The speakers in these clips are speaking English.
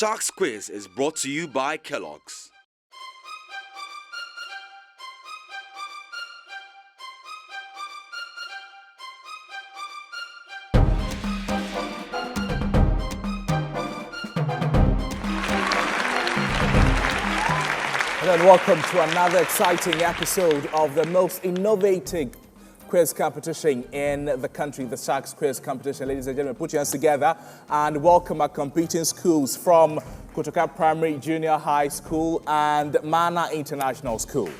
Sharks Quiz is brought to you by Kellogg's. Hello and welcome to another exciting episode of the most innovative quiz competition in the country, the Sharks Quiz Competition. Ladies and gentlemen, put your hands together and welcome our competing schools from Kotoka Primary Junior High School and Manna International School.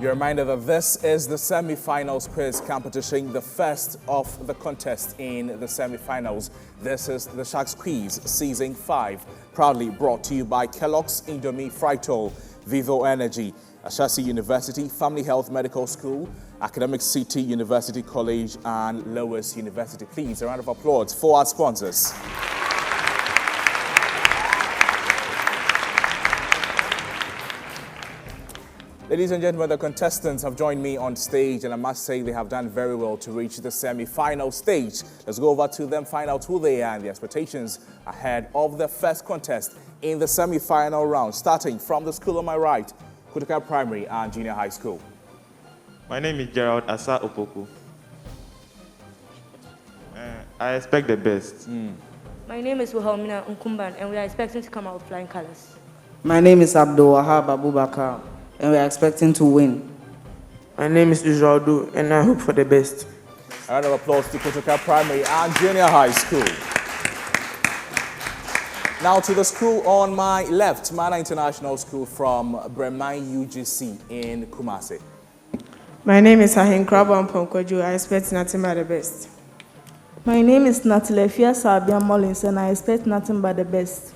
You're reminded that this is the semi-finals quiz competition, the first of the contest in the semi-finals. This is the Sharks Quiz Season 5, proudly brought to you by Kellogg's, Indomie, Fritol, Vivo Energy, Ashasi University, Family Health Medical School, Academic City University College, and Lowest University. Please, a round of applause for our sponsors. Ladies and gentlemen, the contestants have joined me on stage, and I must say they have done very well to reach the semi-final stage. Let's go over to them, find out who they are and the expectations ahead of the first contest in the semi-final round, starting from the school on my right, Kotoka Primary and Junior High School. My name is Gerald Asa Opoku. I expect the best. My name is Wilhelmina Nkumban, and we are expecting to come out with flying colors. My name is Abdul Wahab Abubakar, and we are expecting to win. My name is Israel, and I hope for the best. A round of applause to Kotoka Primary and Junior High School. Now to the school on my left, Manna International School from Bremen UGC in Kumasi. My name is Ahin Krabon Ponkoju. I expect nothing but the best. My name is Natilefia Sabia Mullins, and I expect nothing but the best.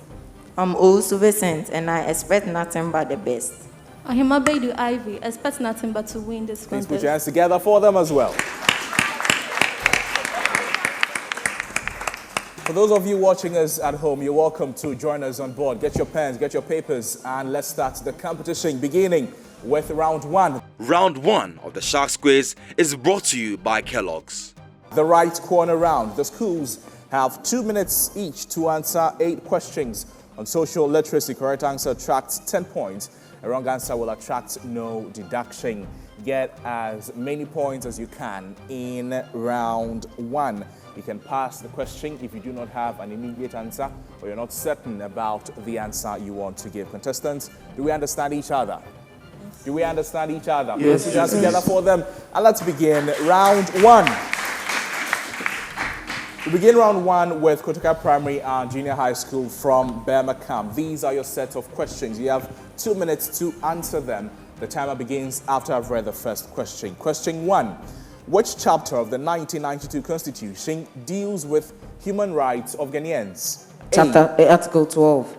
I'm also Vincent, and I expect nothing but the best. I'm Abeidu Ivy. Expect nothing but to win this contest. Please put your hands together for them as well. For those of you watching us at home, you're welcome to join us on board. Get your pens, get your papers, and let's start the competition, beginning with round one. Round 1 of the Sharks Quiz is brought to you by Kellogg's. The right corner round. The schools have 2 minutes each to answer 8 questions. On social literacy, correct answer attracts 10 points. A wrong answer will attract no deduction. Get as many points as you can in round 1. You can pass the question if you do not have an immediate answer or you're not certain about the answer you want to give. Contestants, do we understand each other? Do we understand each other? Yes. Put your hands together for them. And let's begin round 1. We begin round 1 with Kotoka Primary and Junior High School from Birmingham. These are your set of questions. You have 2 minutes to answer them. The timer begins after I've read the first question. Question 1. Which chapter of the 1992 Constitution deals with human rights of Ghanaians? Article 12.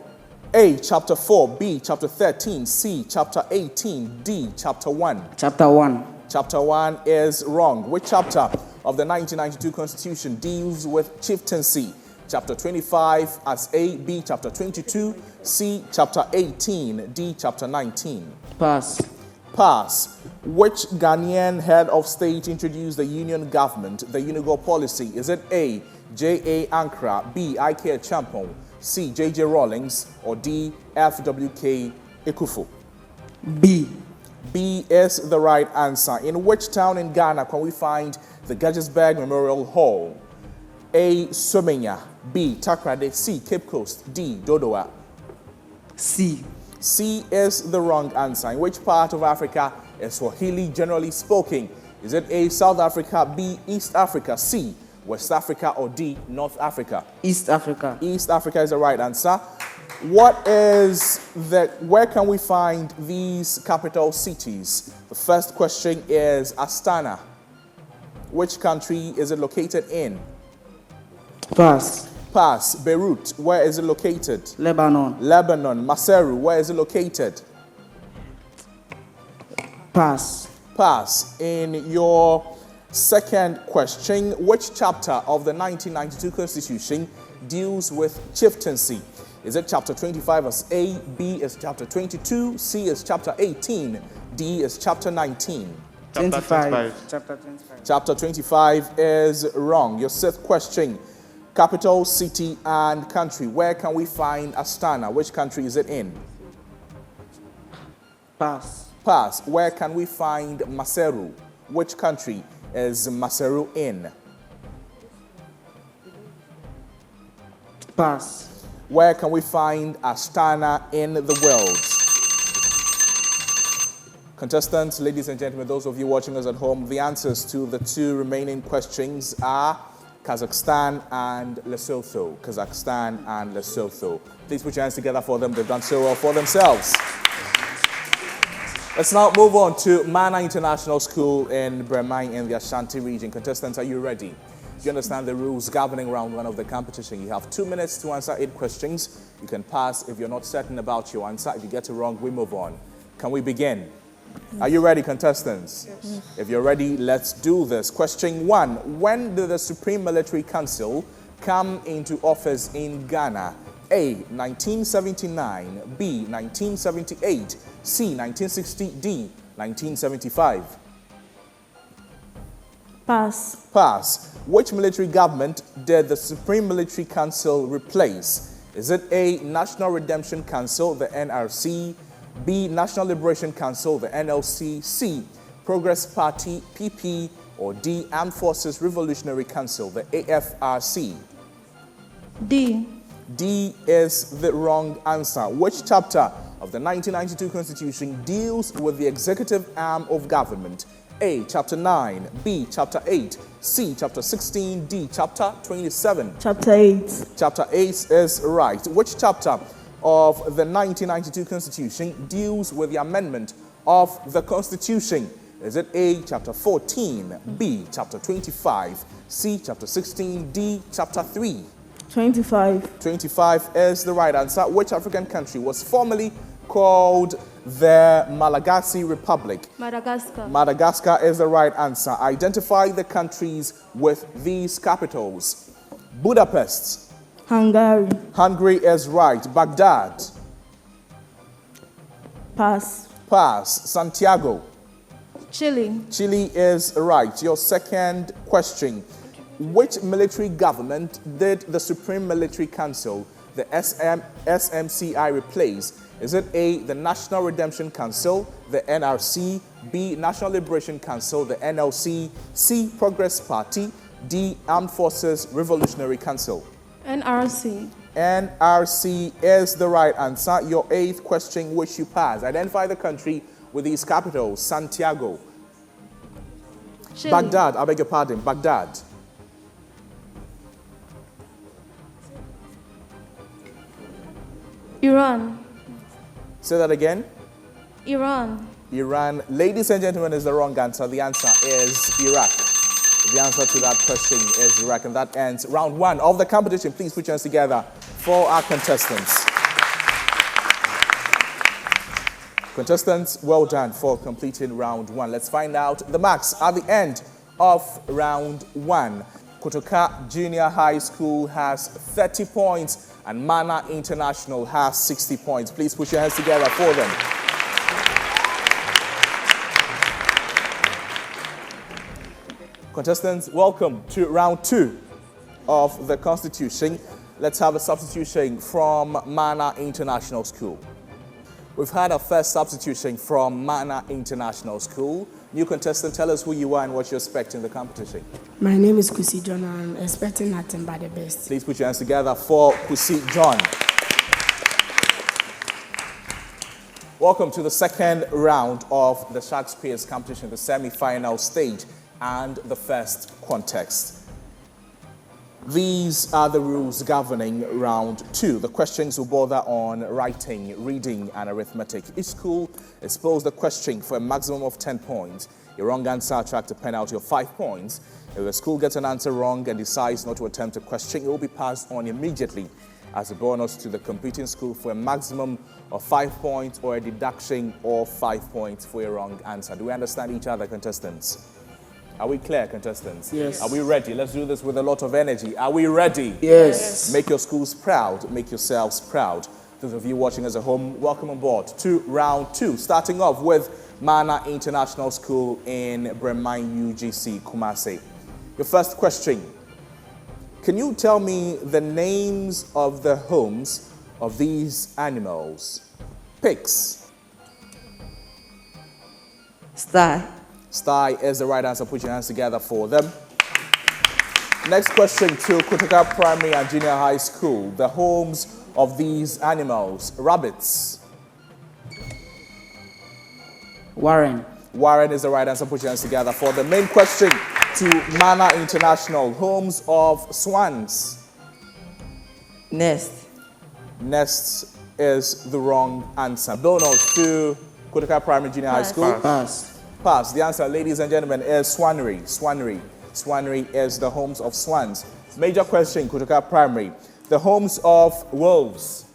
A. Chapter 4. B. Chapter 13. C. Chapter 18. D. Chapter 1. Chapter 1. Chapter 1 is wrong. Which chapter of the 1992 Constitution deals with chieftaincy? Chapter 25 as A, B, Chapter 22, C, Chapter 18, D, Chapter 19. Pass. Pass. Which Ghanaian head of state introduced the union government, the Unigo policy? Is it A, J.A. Ankara, B, I.K. Champon, C, J.J. Rawlings, or D, F.W.K. Ekufu? B. B is the right answer. In which town in Ghana can we find the Guggesberg Memorial Hall? A. Somenya, B. Takrade, C. Cape Coast, D. Dodoa. C. C is the wrong answer. In which part of Africa is Swahili generally spoken? Is it A. South Africa, B. East Africa, C. West Africa, or D. North Africa? East Africa. East Africa is the right answer. Where can we find these capital cities? The first question is Astana. Which country is it located in? Pass. Pass. Beirut, where is it located? Lebanon. Lebanon. Maseru, where is it located? Pass. Pass. In your second question, which chapter of the 1992 Constitution deals with chieftaincy? Is it chapter 25 as A, B is chapter 22, C is chapter 18, D is chapter 19. Chapter 25. Chapter 25. Chapter 25 is wrong. Your sixth question. Capital, city, and country. Where can we find Astana? Which country is it in? Pass. Pass. Where can we find Maseru? Which country is Maseru in? Pass. Where can we find Astana in the world? Contestants, ladies and gentlemen, those of you watching us at home, the answers to the two remaining questions are Kazakhstan and Lesotho. Kazakhstan and Lesotho. Please put your hands together for them. They've done so well for themselves. Let's now move on to Manna International School in Bremai in the Ashanti region. Contestants, are you ready? Do you understand the rules governing round one of the competition? You have 2 minutes to answer 8 questions. You can pass if you're not certain about your answer. If you get it wrong, we move on. Can we begin? Are you ready, contestants? Yes. If you're ready, let's do this. Question 1. When did the Supreme Military Council come into office in Ghana? A. 1979, B. 1978, C. 1960, D. 1975. Pass. Pass. Which military government did the Supreme Military Council replace? Is it A. National Redemption Council, the NRC, B. National Liberation Council, the NLC, C. Progress Party, PP, or D. Armed Forces Revolutionary Council, the AFRC? D. D is the wrong answer. Which chapter of the 1992 Constitution deals with the executive arm of government? A. Chapter 9, B. Chapter 8, C. Chapter 16, D. Chapter 27. Chapter 8. Chapter 8 is right. Which chapter of the 1992 Constitution deals with the amendment of the Constitution? Is it A. Chapter 14, B. Chapter 25, C. Chapter 16, D. Chapter 3? 25. 25 is the right answer. Which African country was formerly called the Malagasy Republic? Madagascar. Madagascar is the right answer. Identify the countries with these capitals. Budapest. Hungary. Hungary is right. Baghdad. Pass. Pass. Santiago. Chile. Chile is right. Your second question. Which military government did the Supreme Military Council, the SMCI, replace? Is it A, the National Redemption Council, the NRC, B, National Liberation Council, the NLC, C, Progress Party, D, Armed Forces Revolutionary Council? NRC. NRC is the right answer. Your eighth question, which you pass. Identify the country with these capitals. Santiago. Chile. Baghdad, I beg your pardon, Baghdad. Iran. Say that again. Iran. Iran. Ladies and gentlemen, is the wrong answer. The answer is Iraq. The answer to that question is Iraq. And that ends round one of the competition. Please put your hands together for our contestants. Contestants, well done for completing round one. Let's find out the marks at the end of round one. Kotoka Junior High School has 30 points and Manna International has 60 points. Please put your hands together for them. Contestants, welcome to round two of the Constitution. Let's have a substitution from Manna International School. We've had our first substitution from Manna International School. New contestant, tell us who you are and what you expect in the competition. My name is Kusi John and I'm expecting nothing but the best. Please put your hands together for Kusi John. Welcome to the second round of the Sharks Quiz competition, the semi-final stage and the first context. These are the rules governing round two. The questions will bother on writing, reading, and arithmetic. Each school is posed a question for a maximum of 10 points. A wrong answer attracts a penalty of 5 points. If the school gets an answer wrong and decides not to attempt a question, it will be passed on immediately as a bonus to the competing school for a maximum of 5 points or a deduction of 5 points for a wrong answer. Do we understand each other, contestants? Are we clear, contestants? Yes. Are we ready? Let's do this with a lot of energy. Are we ready? Yes. Make your schools proud. Make yourselves proud. Those of you watching us at home, welcome on board to round 2, starting off with Manna International School in Bremai UGC, Kumasi. Your first question: can you tell me the names of the homes of these animals? Pigs. Sty. Sty is the right answer. Put your hands together for them. Next question to Kotoka Primary and Junior High School. The homes of these animals. Rabbits. Warren. Warren is the right answer. Put your hands together for the main question to Manna International. Homes of swans. Nest. Nest is the wrong answer. Bonus to Kotoka Primary Junior High School. Pass. Pass. The answer, ladies and gentlemen, is swannery. Swannery. Swannery is the homes of swans. Major question, Kotoka Primary. The homes of wolves.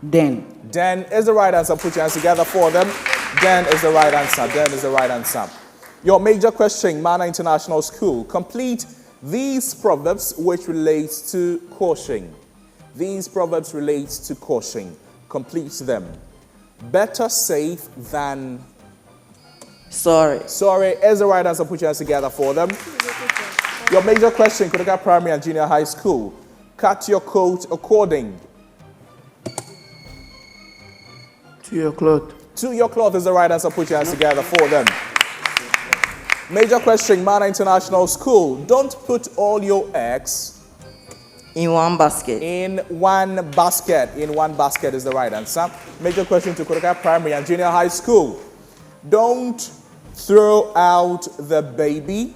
Den. Den is the right answer. Put your hands together for them. Den is the right answer. Den is the right answer. Your major question, Manna International School. Complete these proverbs which relates to caution. These proverbs relate to caution. Complete them. Better safe than Sorry. sorry is the right answer. Put your hands together for them. Your major question, Kotoka Primary and Junior High School. Cut your coat according To your cloth. to your cloth is the right answer. Put your hands together for them. Major question, Manna International School. Don't put all your eggs In one basket. in one basket. In one basket is the right answer. Major question to Kotoka Primary and Junior High School. Don't throw out the baby.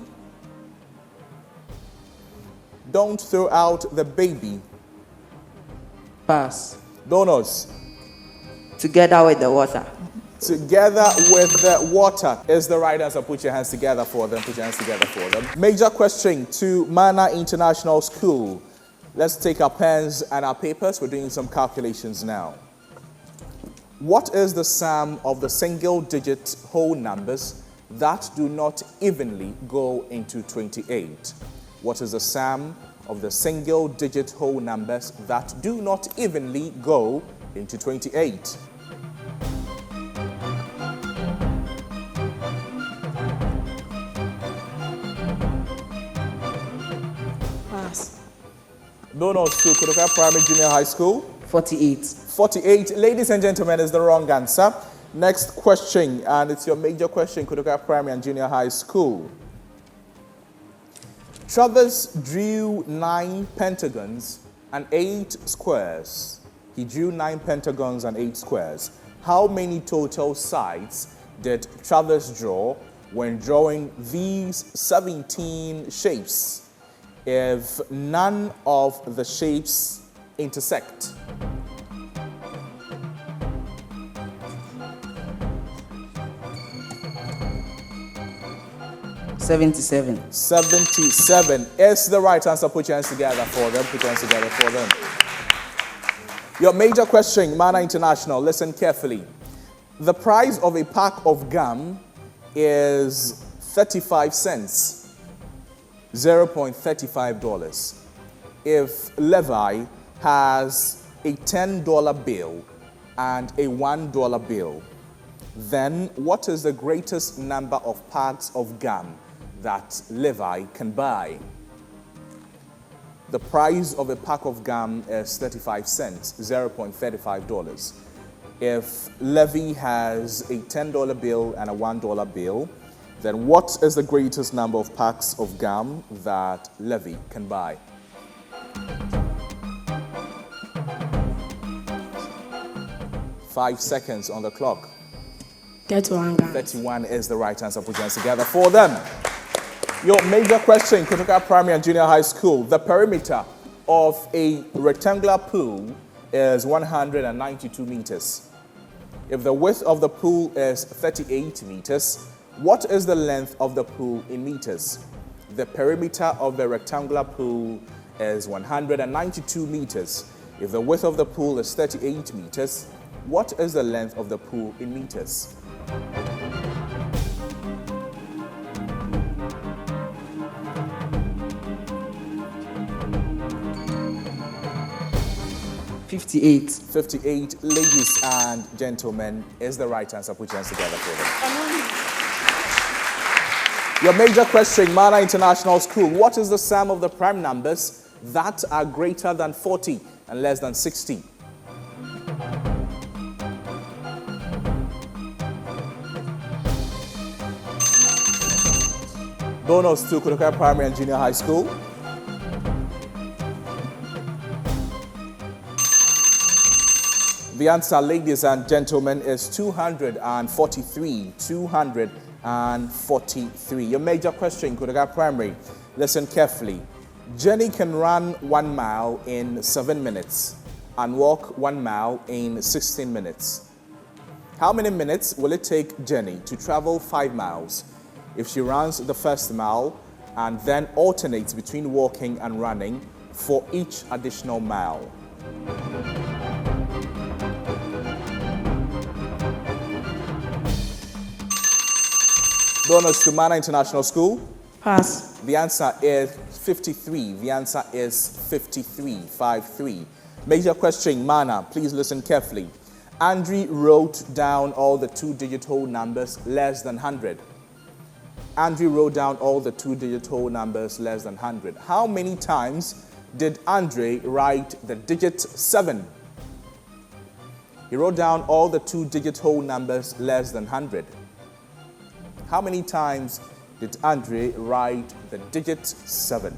Don't throw out the baby. Pass. Bonus. Together with the water. Together with the water is the right answer. Put your hands together for them. Put your hands together for them. Major question to Manna International School. Let's take our pens and our papers. We're doing some calculations now. What is the sum of the single-digit whole numbers that do not evenly go into 28? What is the sum of the single-digit whole numbers that do not evenly go into 28? Pass. Bonus to Kotoka Primary Junior High School. 48. 48. Ladies and gentlemen, is the wrong answer. Next question, and it's your major question, Kotoka Primary and Junior High School. Travers drew 9 pentagons and 8 squares. He drew 9 pentagons and 8 squares. How many total sides did Travers draw when drawing these 17 shapes if none of the shapes intersect? $77. 77 is the right answer. Put your hands together for them. Put your hands together for them. Your major question, Manna International, listen carefully. The price of a pack of gum is 35 cents, $0.35. If Levi has a $10 bill and a $1 bill, then what is the greatest number of packs of gum that Levi can buy? The price of a pack of gum is 35 cents, $0.35. If Levi has a $10 bill and a $1 bill, then what is the greatest number of packs of gum that Levi can buy? Five seconds on the clock. 31 Ghana. 31 is the right answer. Put your hands together for them. Your major question, Kotoka Primary and Junior High School. The perimeter of a rectangular pool is 192 meters. If the width of the pool is 38 meters, what is the length of the pool in meters? The perimeter of the rectangular pool is 192 meters. If the width of the pool is 38 meters, what is the length of the pool in meters? 58. 58, ladies and gentlemen, is the right answer. Put your hands together for them. Your major question, Manna International School. What is the sum of the prime numbers that are greater than 40 and less than 60? Bonus to Kotoka Primary and Junior High School. The answer, ladies and gentlemen, is 243. 243. Your major question, Kotoka Primary. Listen carefully. Jenny can run 1 mile in 7 minutes and walk 1 mile in 16 minutes. How many minutes will it take Jenny to travel 5 miles if she runs the first mile and then alternates between walking and running for each additional mile? Bonus to Manna International School. Pass. The answer is 53. The answer is 53. 53. Major question, Manna. Please listen carefully. Andre wrote down all the 2-digit whole numbers less than 100. Andre wrote down all the 2-digit whole numbers less than 100. How many times did Andre write the digit 7? He wrote down all the 2-digit whole numbers less than 100. How many times did Andre write the digit 7?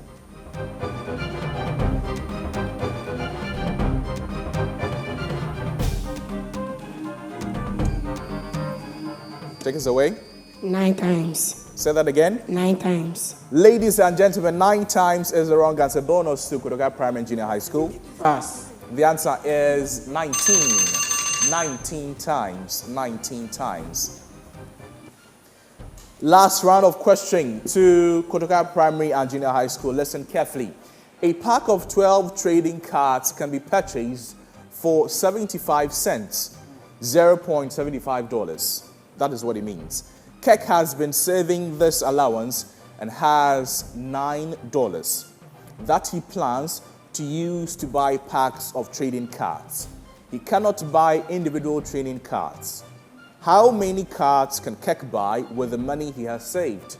Take us away. 9 times. Say that again. 9 times. Ladies and gentlemen, 9 times is the wrong answer. Bonus to Kotoka Primary and Junior High School. Pass. The answer is 19. 19 times. 19 times. Last round of questioning to Kotoka Primary and Junior High School. Listen carefully. A pack of 12 trading cards can be purchased for 75 cents, $0.75. That is what it means. Keck has been saving this allowance and has $9 that he plans to use to buy packs of trading cards. He cannot buy individual trading cards. How many cards can Keck buy with the money he has saved?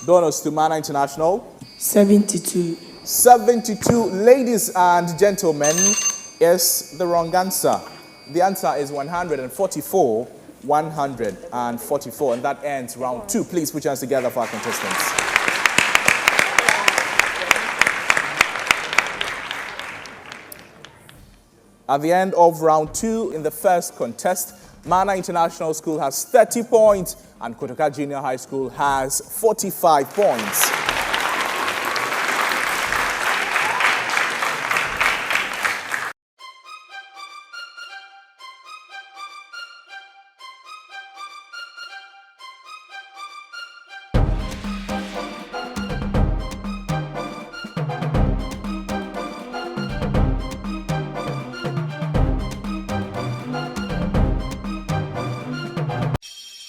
Bonus to Manna International. 72. 72, ladies and gentlemen, is the wrong answer. The answer is 144. 144, and that ends round 2. Please put your hands together for our contestants. At the end of round 2 in the first contest, Manna International School has 30 points and Kotoka Junior High School has 45 points.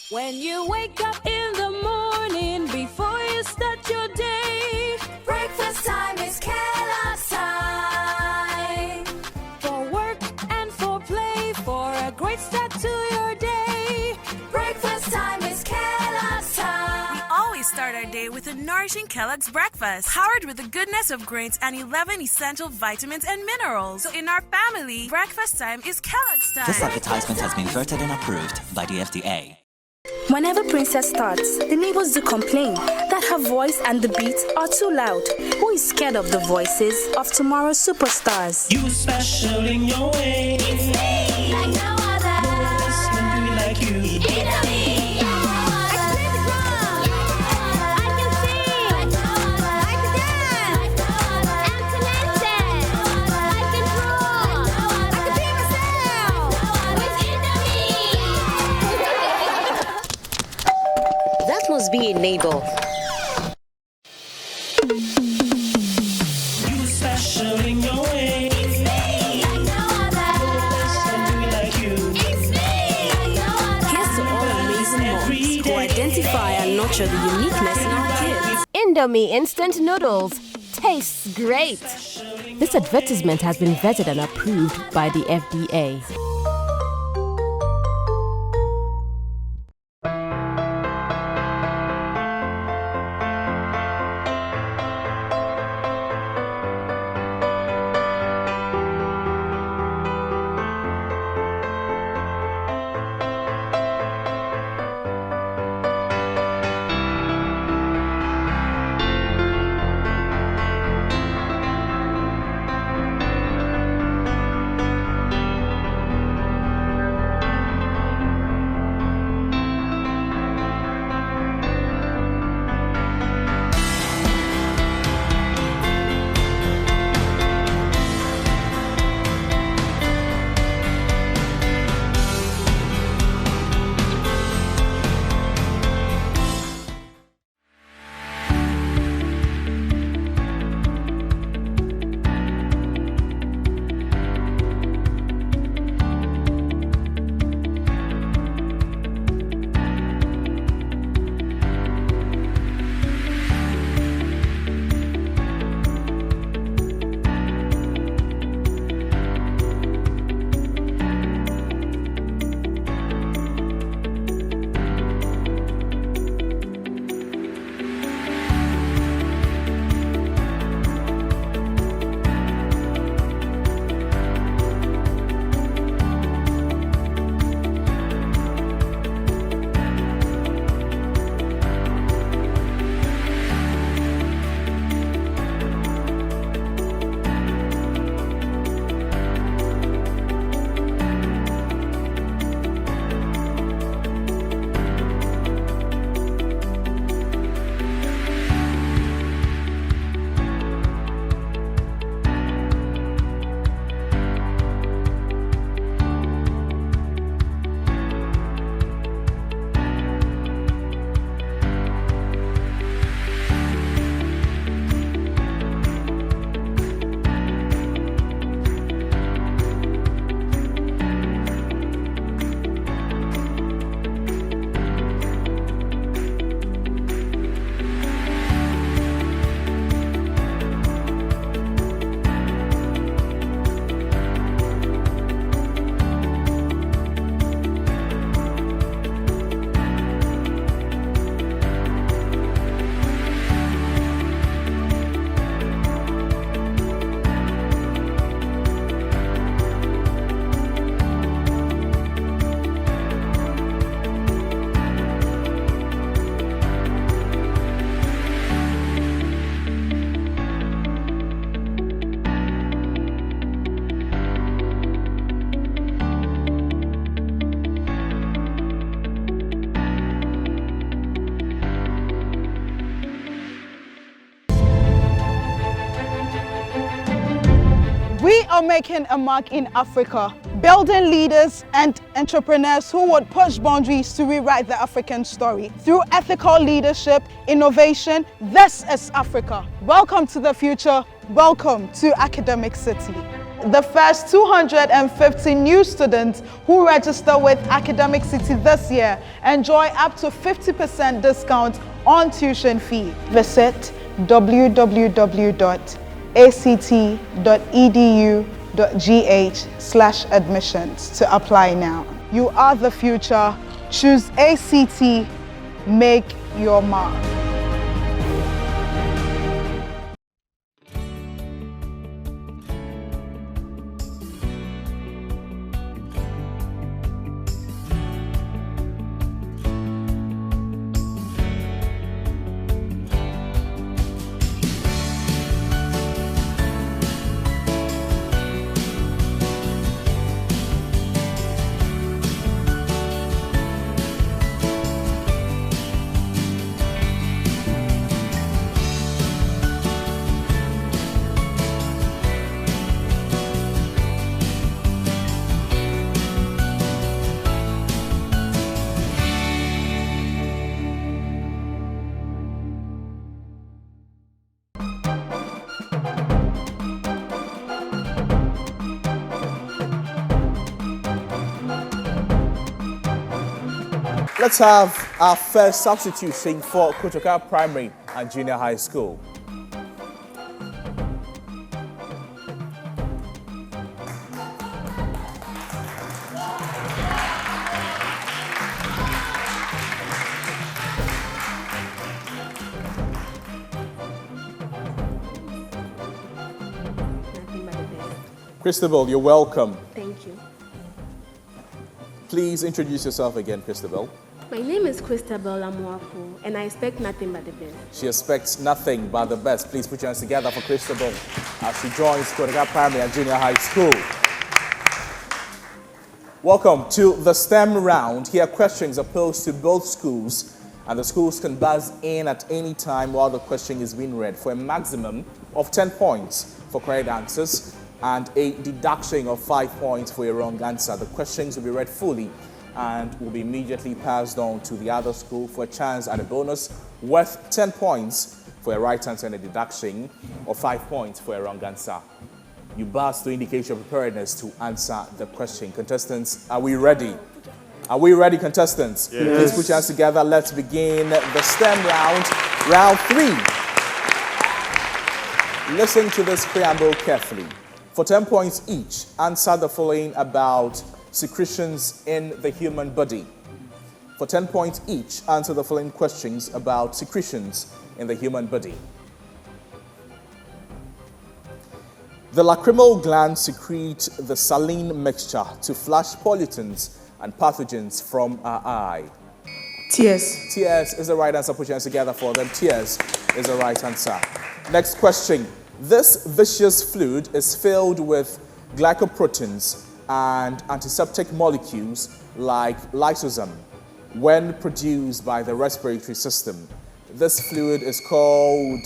When you wake up in the morning before you start your day, breakfast time is Kellogg's time. For work and for play, for a great start to your day, breakfast time is Kellogg's time. We always start our day with a nourishing Kellogg's breakfast, powered with the goodness of grains and 11 essential vitamins and minerals. So in our family, breakfast time is Kellogg's time. This advertisement has been vetted and approved by the FDA. Whenever Princess starts, the neighbors do complain that her voice and the beats are too loud. Who is scared of the voices of tomorrow's superstars? You special in your way. It's me, like no other. No one else can do it like you. You know me. I can play the drum. I can sing. I can dance. I'm talented. I can draw. I can be myself. With Indomie. That must be a neighbor. You special in your way. It's me, like no other. No one else can do it like you. It's me, like no other. Here's to all amazing moms who identify and nurture the uniqueness in our kids. Indomie instant noodles tastes great. This advertisement has been vetted and approved by the FDA. We are making a mark in Africa, building leaders and entrepreneurs who would push boundaries to rewrite the African story. Through ethical leadership, innovation, this is Africa. Welcome to the future. Welcome to Academic City. The first 250 new students who register with Academic City this year enjoy up to 50% discount on tuition fee. Visit www.act.edu.gh/admissions to apply now. You are the future. Choose ACT. Make your mark. Let's have our first substitution for Kotoka Primary and Junior High School? Christabel, you're welcome. Thank you. Please introduce yourself again, Christabel. My name is Christabel Amuafu, and I expect nothing but the best. She expects nothing but the best. Please put your hands together for Christabel as she joins Kotoka Primary and Junior High School. Welcome to the STEM round. Here, questions are posed to both schools, and the schools can buzz in at any time while the question is being read for a maximum of 10 points for correct answers and a deduction of 5 points for a wrong answer. The questions will be read fully and will be immediately passed on to the other school for a chance at a bonus worth 10 points for a right answer and a deduction of 5 points for a wrong answer. You buzz to indicate your preparedness to answer the question. Contestants, are we ready? Are we ready, contestants? Yes. Please put your hands together. Let's begin the STEM round, round 3. Listen to this preamble carefully. For 10 points each, answer the following about secretions in the human body. For 10 points each, answer the following questions about secretions in the human body. The lacrimal glands secrete the saline mixture to flush pollutants and pathogens from our eye. Tears. Tears is the right answer. Put your hands together for them. Tears is the right answer. Next question. This viscous fluid is filled with glycoproteins and antiseptic molecules like lysosome when produced by the respiratory system. This fluid is called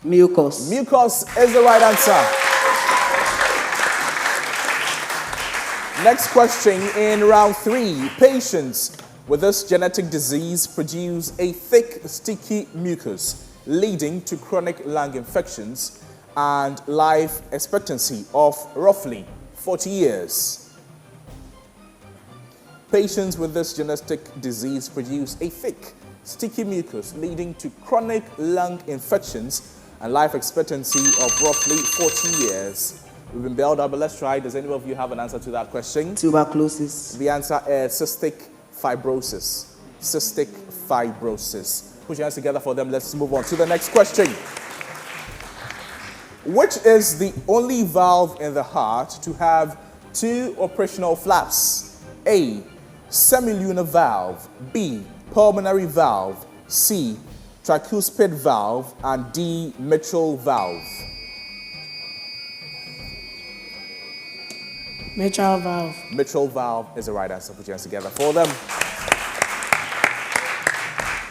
Mucus. Mucus is the right answer. Next question in round 3. Patients with this genetic disease produce a thick, sticky mucus leading to chronic lung infections and life expectancy of roughly 40 years. Patients with this genetic disease produce a thick, sticky mucus leading to chronic lung infections and life expectancy of roughly 40 years. We've been bailed out, but let's try. Does any of you have an answer to that question? Tuberculosis. The answer is cystic fibrosis. Cystic fibrosis. Put your hands together for them. Let's move on to the next question. Which is the only valve in the heart to have 2 operational flaps? A. Semilunar valve. B. Pulmonary valve. C. Tricuspid valve. And D. Mitral valve. Mitral valve. Mitral valve is the right answer. Put your hands together for them.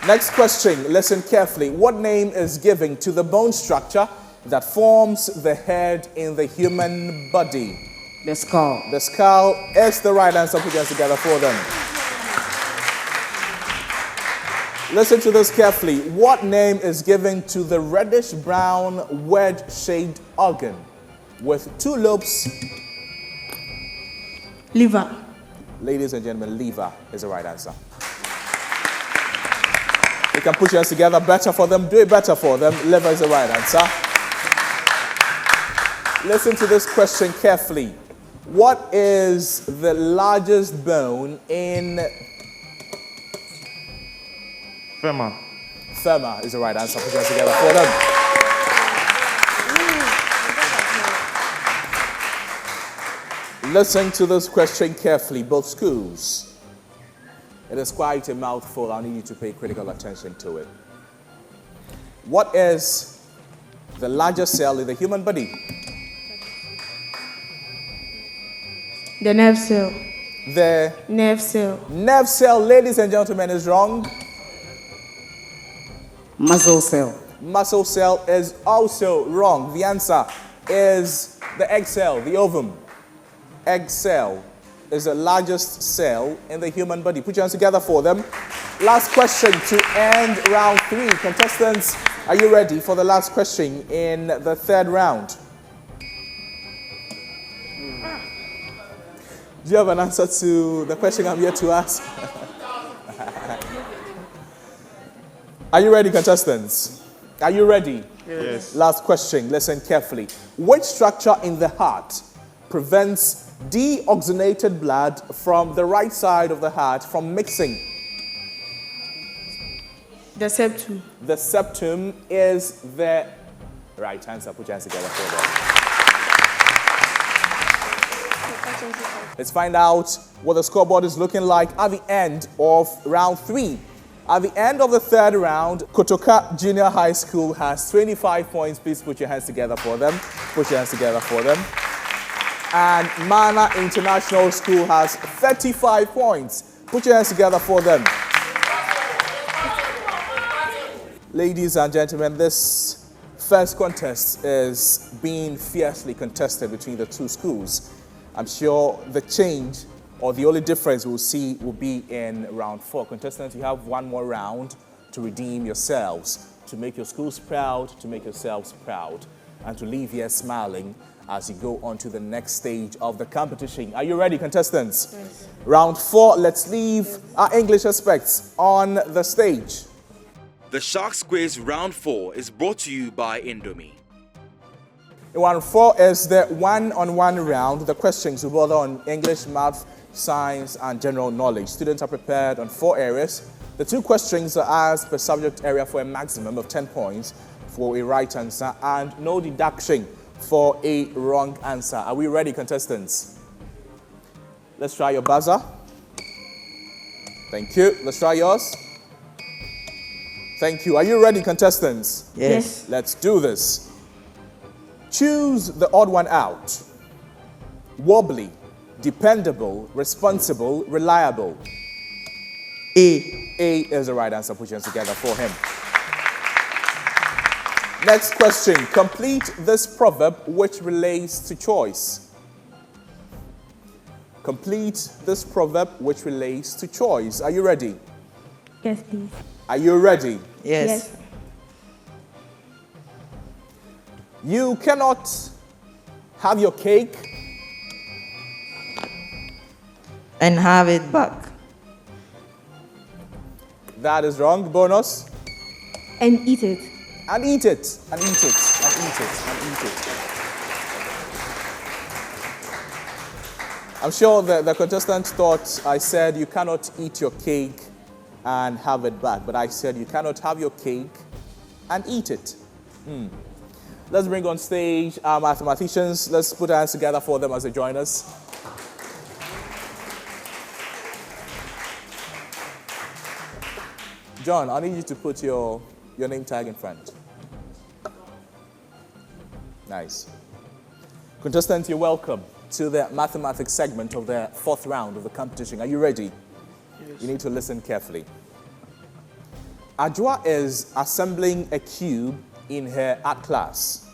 Next question. Listen carefully. What name is given to the bone structure that forms the head in the human body? The skull. The skull is the right answer. Put your hands together for them. Listen to this carefully. What name is given to the reddish-brown, wedge-shaped organ with 2 lobes? Liver. Ladies and gentlemen, liver is the right answer. You can put your hands together. Better for them. Do it better for them. Liver is the right answer. Listen to this question carefully. What is the largest bone in... Femur. Femur is the right answer. Put your hands together for them. Listen to this question carefully, both schools. It is quite a mouthful. I need you to pay critical attention to it. What is the largest cell in the human body? The nerve cell. The nerve cell. Nerve cell, ladies and gentlemen, is wrong. Muscle cell. Muscle cell is also wrong. The answer is the egg cell, the ovum. Egg cell is the largest cell in the human body. Put your hands together for them. Last question to end round 3. Contestants, are you ready for the last question in the 3rd round? Do you have an answer to the question I'm here to ask? Are you ready, contestants? Are you ready? Yes. Last question. Listen carefully. Which structure in the heart prevents deoxygenated blood from the right side of the heart from mixing? The septum. The septum is the right answer. Put your hands together for that. Let's find out what the scoreboard is looking like at the end of round 3. At the end of the third round, Kotoka Junior High School has 25 points. Please put your hands together for them. Put your hands together for them. And Manna International School has 35 points. Put your hands together for them. Ladies and gentlemen, this first contest is being fiercely contested between the two schools. I'm sure the change or the only difference we'll see will be in round 4. Contestants, you have one more round to redeem yourselves, to make your schools proud, to make yourselves proud, and to leave here smiling as you go on to the next stage of the competition. Are you ready, contestants? Yes. Round 4, let's leave our English aspects on the stage. The Sharks Quiz Round 4 is brought to you by Indomie. Round 4 is the one-on-one round. The questions will bother on English, math, science, and general knowledge. Students are prepared on 4 areas. The 2 questions are asked per subject area for a maximum of 10 points for a right answer and no deduction for a wrong answer. Are we ready, contestants? Let's try your buzzer. Thank you. Let's try yours. Thank you. Are you ready, contestants? Yes. Let's do this. Choose the odd one out. Wobbly, dependable, responsible, reliable. A. A is the right answer. Put your hands together for him. Next question. Complete this proverb which relates to choice. Complete this proverb which relates to choice. Are you ready? Yes, please. Are you ready? Yes. You cannot have your cake and have it back. That is wrong. Bonus. And eat it. And eat it. And eat it. And eat it. And eat it. I'm sure the contestant thought I said you cannot eat your cake and have it back, but I said you cannot have your cake and eat it. Let's bring on stage our mathematicians. Let's put our hands together for them as they join us. John, I need you to put your name tag in front. Nice. Contestants, you're welcome to the mathematics segment of the 4th round of the competition. Are you ready? Yes. You need to listen carefully. Ajwa is assembling a cube in her art class.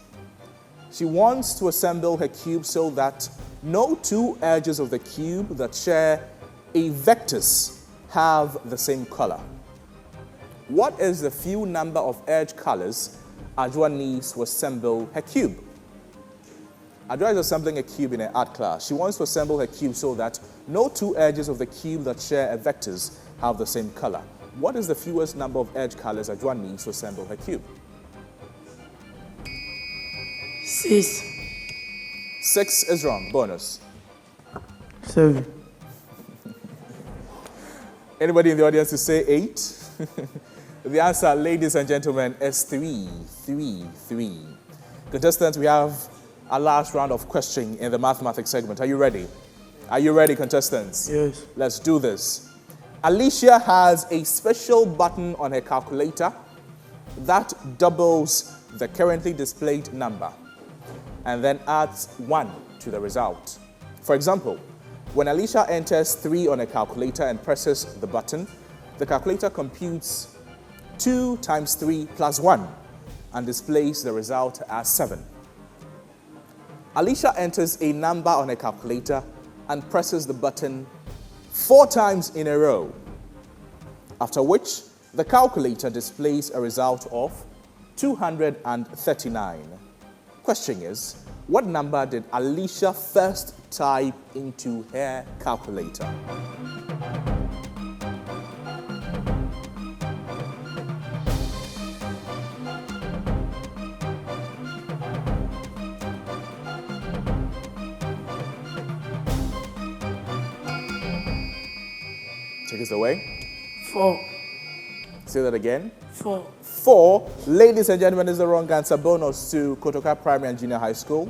She wants to assemble her cube so that no 2 edges of the cube that share a vectors have the same color. What is the few number of edge colors Ajwa needs to assemble her cube? Ajwa is assembling a cube in her art class. She wants to assemble her cube so that no 2 edges of the cube that share a vectors have the same color. What is the fewest number of edge colors Ajwa needs to assemble her cube? 6. 6 is wrong. Bonus. 7. Anybody in the audience to say 8? The answer, ladies and gentlemen, is 3. 3. Contestants, we have our last round of questioning in the mathematics segment. Are you ready? Are you ready, contestants? Yes. Let's do this. Alicia has a special button on her calculator that doubles the currently displayed number and then adds 1 to the result. For example, when Alicia enters 3 on a calculator and presses the button, the calculator computes 2 times 3 plus 1 and displays the result as 7. Alicia enters a number on a calculator and presses the button 4 times in a row, after which the calculator displays a result of 239. Question is, what number did Alicia first type into her calculator? Take us away. 4. Say that again. 4. 4. Ladies and gentlemen, is the wrong answer. Bonus to Kotoka Primary and Junior High School.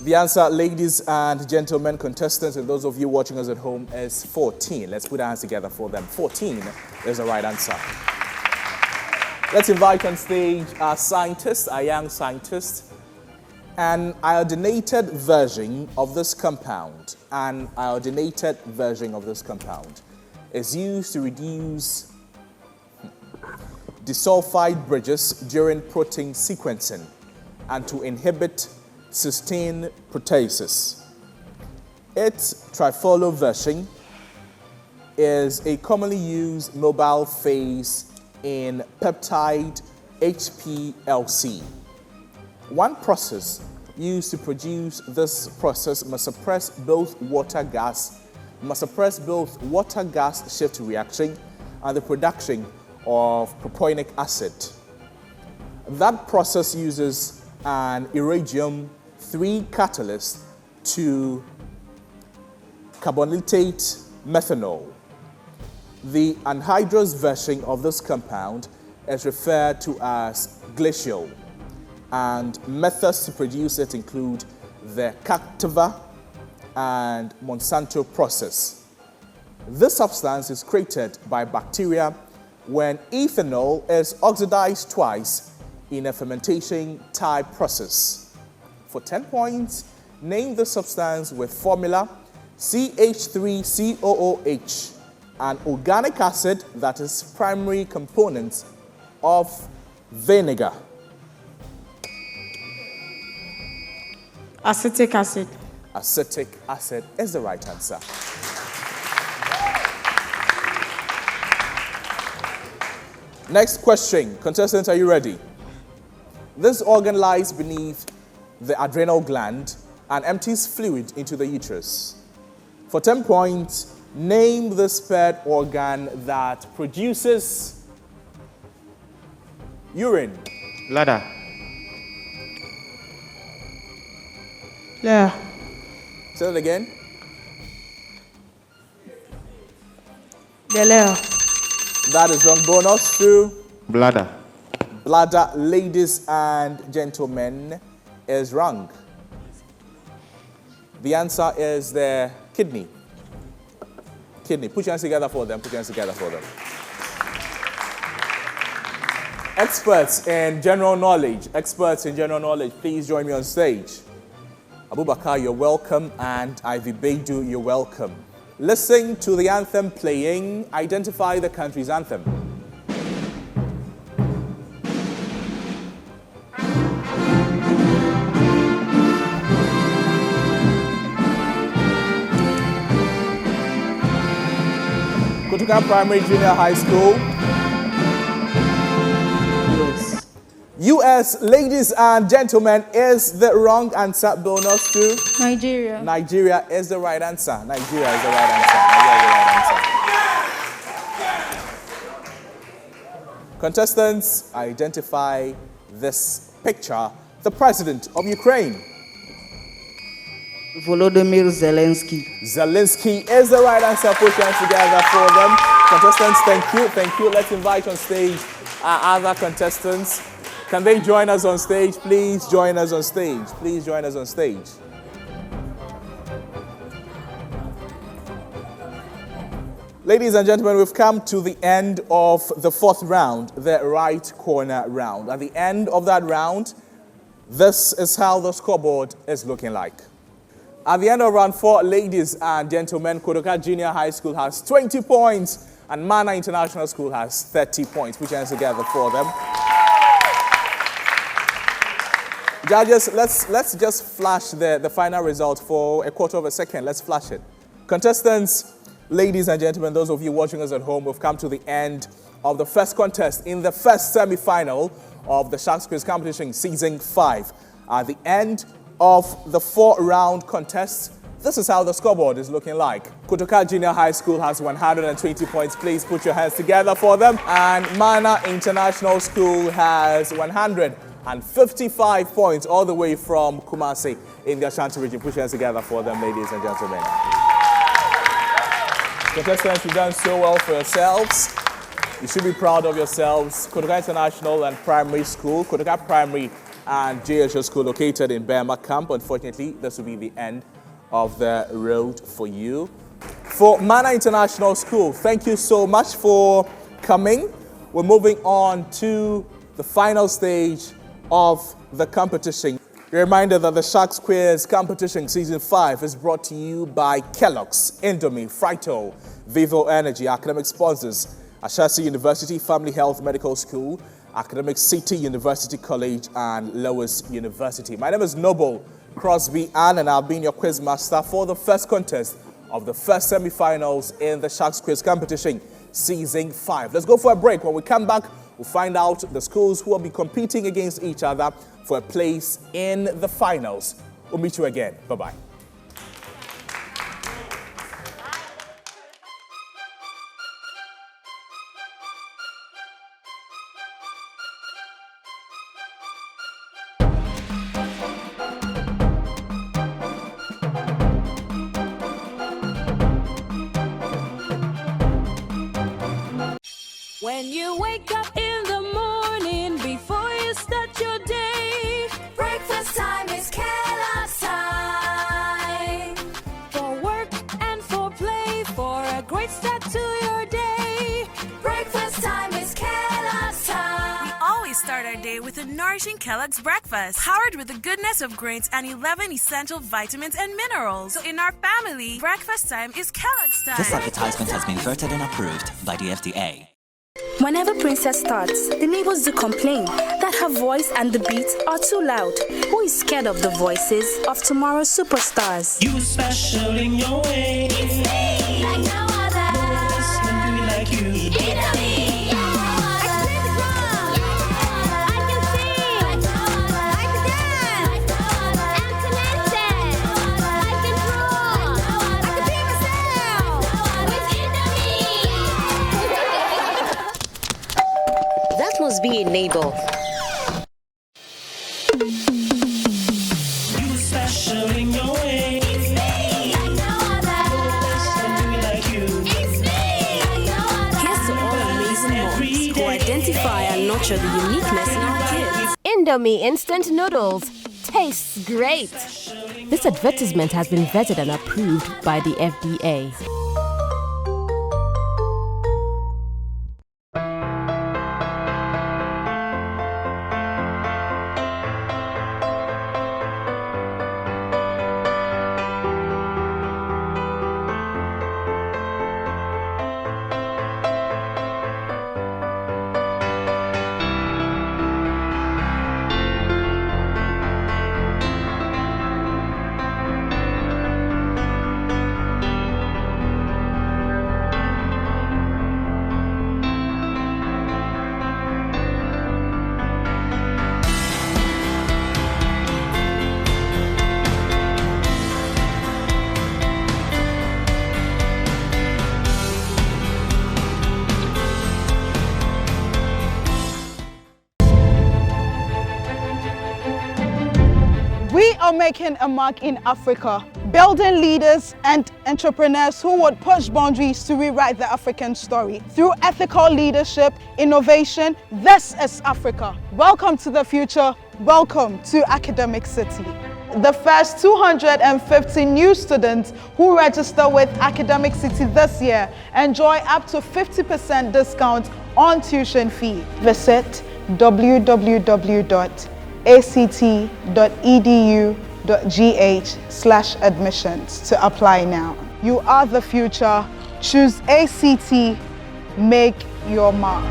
The answer, ladies and gentlemen, contestants, and those of you watching us at home, is 14. Let's put our hands together for them. 14 is the right answer. Let's invite on stage our scientist, our young scientist. An iodinated version of this compound, is used to reduce disulfide bridges during protein sequencing and to inhibit cysteine proteases. Its trifluoro version is a commonly used mobile phase in peptide HPLC. One process used to produce this process must suppress both water-gas shift reaction and the production of propionic acid. That process uses an iridium-3 catalyst to carbonylitate methanol. The anhydrous version of this compound is referred to as glacial, and methods to produce it include the Captiva and Monsanto process. This substance is created by bacteria when ethanol is oxidized twice in a fermentation type process. For 10 points, name the substance with formula CH3COOH, an organic acid that is primary component of vinegar. Acetic acid. Acetic acid is the right answer. Next question. Contestants, are you ready? This organ lies beneath the adrenal gland and empties fluid into the uterus. For 10 points, name the spare organ that produces urine. Bladder. Yeah. Say that again. The layer. That is wrong. Bonus to Bladder. Bladder, ladies and gentlemen, is wrong. The answer is the kidney. Kidney. Put your hands together for them. Experts in general knowledge, please join me on stage. Abubakar, you're welcome, and Ivy Beidu, you're welcome. Listen to the anthem playing. Identify the country's anthem. Kotoka Primary Junior High School. US, ladies and gentlemen, is the wrong answer. Bonus to Nigeria. Nigeria is the right answer. Contestants, identify this picture. The president of Ukraine. Volodymyr Zelensky. Zelensky is the right answer. Put your hands together for them. Contestants, thank you. Let's invite on stage our other contestants. Can they join us on stage? Please join us on stage. Ladies and gentlemen, we've come to the end of the fourth round, the right corner round. At the end of that round, this is how the scoreboard is looking like. At the end of round 4, ladies and gentlemen, Kotoka Junior High School has 20 points and Manna International School has 30 points. Put your hands together for them. Judges, let's just flash the final result for a quarter of a second. Let's flash it. Contestants, ladies and gentlemen, those of you watching us at home, we've come to the end of the first contest in the first semi-final of the Sharks Quiz Competition Season 5. At the end of the 4-round contest, this is how the scoreboard is looking like. Kotoka Junior High School has 120 points. Please put your hands together for them. And Manna International School has 100. and 55 points all the way from Kumasi in the Ashanti region. Put your hands together for them, ladies and gentlemen. Contestants, you've done so well for yourselves. You should be proud of yourselves. Kotoka International and Primary School, Kotoka Primary and JHS School located in Burma Camp. Unfortunately, this will be the end of the road for you. For Manna International School, thank you so much for coming. We're moving on to the final stage of the competition. A reminder that the Sharks Quiz Competition Season 5 is brought to you by Kellogg's, Indomie, Frito, Vivo Energy, academic sponsors, Ashesi University Family Health Medical School, Academic City University College, and Lowes University. My name is Noble Crosby Ann, and I've been your quiz master for the first contest of the first semi-finals in the Sharks Quiz Competition Season 5. Let's go for a break. When we come back, we'll find out the schools who will be competing against each other for a place in the finals. We'll meet you again. Bye-bye. When you wake up in the morning before you start your day, breakfast time is Kellogg's time. For work and for play, for a great start to your day, breakfast time is Kellogg's time. We always start our day with a nourishing Kellogg's breakfast, powered with the goodness of grains and 11 essential vitamins and minerals. So in our family, breakfast time is Kellogg's time. This advertisement has been voted and approved by the FDA. Whenever Princess starts, the neighbors do complain that her voice and the beat are too loud. Who is scared of the voices of tomorrow's superstars? You special in your way. It's me, like no other. No one else can do it like you. That must be a neighbor. You special in your way. It's me, like no other. No one else can do it like you. It's me, like no other. Here's to all amazing moms who identify and nurture the uniqueness in our kids. Indomie instant noodles tastes great. This advertisement has been vetted and approved by the FDA. We are making a mark in Africa, building leaders and entrepreneurs who would push boundaries to rewrite the African story. Through ethical leadership, innovation, this is Africa. Welcome to the future. Welcome to Academic City. The first 250 new students who register with Academic City this year enjoy up to 50% discount on tuition fee. Visit act.edu.gh/admissions to apply now. You are the future. Choose ACT. Make your mark.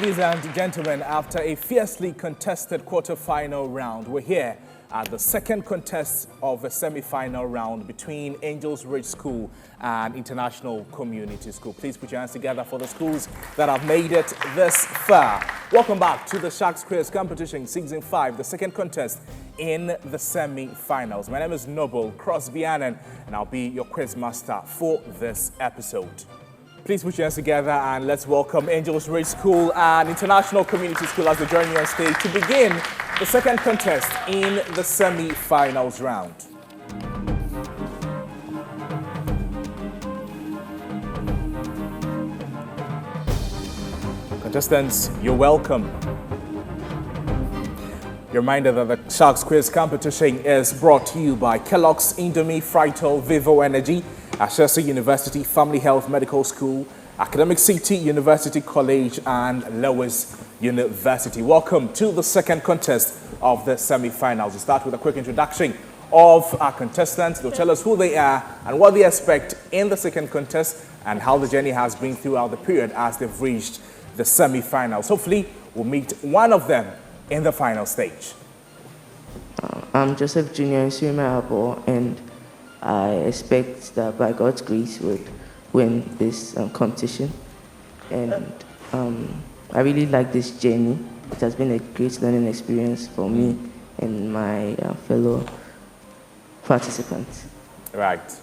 Ladies and gentlemen, after a fiercely contested quarter-final round, we're here at the second contest of the semi-final round between Angels Ridge School and International Community School. Please put your hands together for the schools that have made it this far. Welcome back to the Sharks Quiz Competition Season 5, the second contest in the semi-finals. My name is Noble Crosby-Annan, and I'll be your quiz master for this episode. Please put your hands together and let's welcome Angels Ridge School and International Community School as they join me on stage to begin the second contest in the semi-finals round. Contestants, you're welcome. Your reminder that the Sharks Quiz Competition is brought to you by Kellogg's, Indomie, Frital, Vivo Energy, Ashesi University Family Health Medical School, Academic City University College, and Lewis University. Welcome to the second contest of the semi-finals. We start with a quick introduction of our contestants. They'll tell us who they are and what they expect in the second contest and how the journey has been throughout the period as they've reached the semi-finals. Hopefully, we'll meet one of them in the final stage. I'm Joseph Jr. Surimabo, and I expect that by God's grace would win this competition. And I really like this journey. It has been a great learning experience for me and my fellow participants. Right.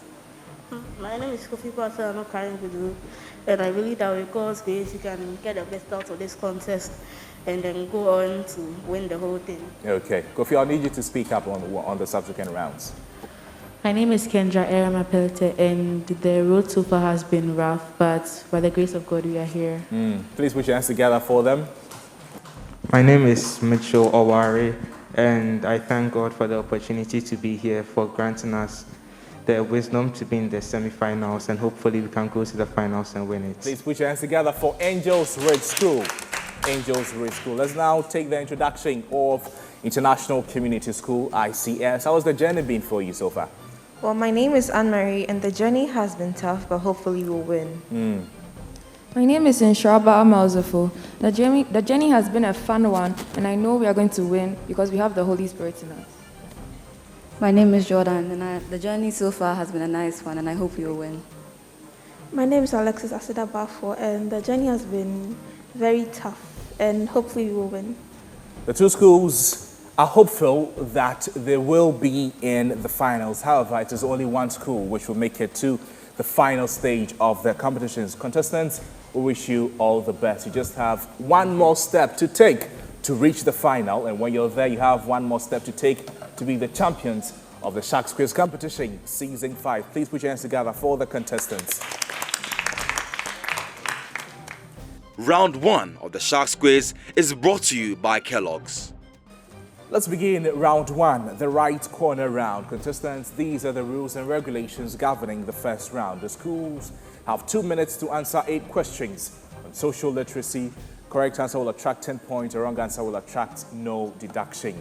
My name is Kofi Pastor. I'm not carrying with, and I really that with God's grace you can get the best out of this contest and then go on to win the whole thing. Okay. Kofi, I'll need you to speak up on the subsequent rounds. My name is Kendra Eramapelte, and the road so far has been rough, but by the grace of God, we are here. Please put your hands together for them. My name is Mitchell Owari, and I thank God for the opportunity to be here, for granting us the wisdom to be in the semi-finals, and hopefully we can go to the finals and win it. Please put your hands together for Angels Ridge School. Angels Ridge School. Let's now take the introduction of International Community School, ICS. How has the journey been for you so far? Well, my name is Anne-Marie, and the journey has been tough, but hopefully we'll win. My name is Inshraba Amalzafo. The journey has been a fun one, and I know we are going to win because we have the Holy Spirit in us. My name is Jordan, and the journey so far has been a nice one, and I hope you'll win. My name is Alexis Asida Bafo, and the journey has been very tough, and hopefully we will win. The two schools are hopeful that they will be in the finals. However, it is only one school which will make it to the final stage of the competitions. Contestants, we wish you all the best. You just have one more step to take to reach the final, and when you're there, you have one more step to take to be the champions of the Sharks Quiz Competition Season 5. Please put your hands together for the contestants. Round 1 of the Sharks Quiz is brought to you by Kellogg's. Let's begin round 1, the right corner round. Contestants, these are the rules and regulations governing the first round. The schools have 2 minutes to answer 8 questions on social literacy. Correct answer will attract 10 points. A wrong answer will attract no deduction.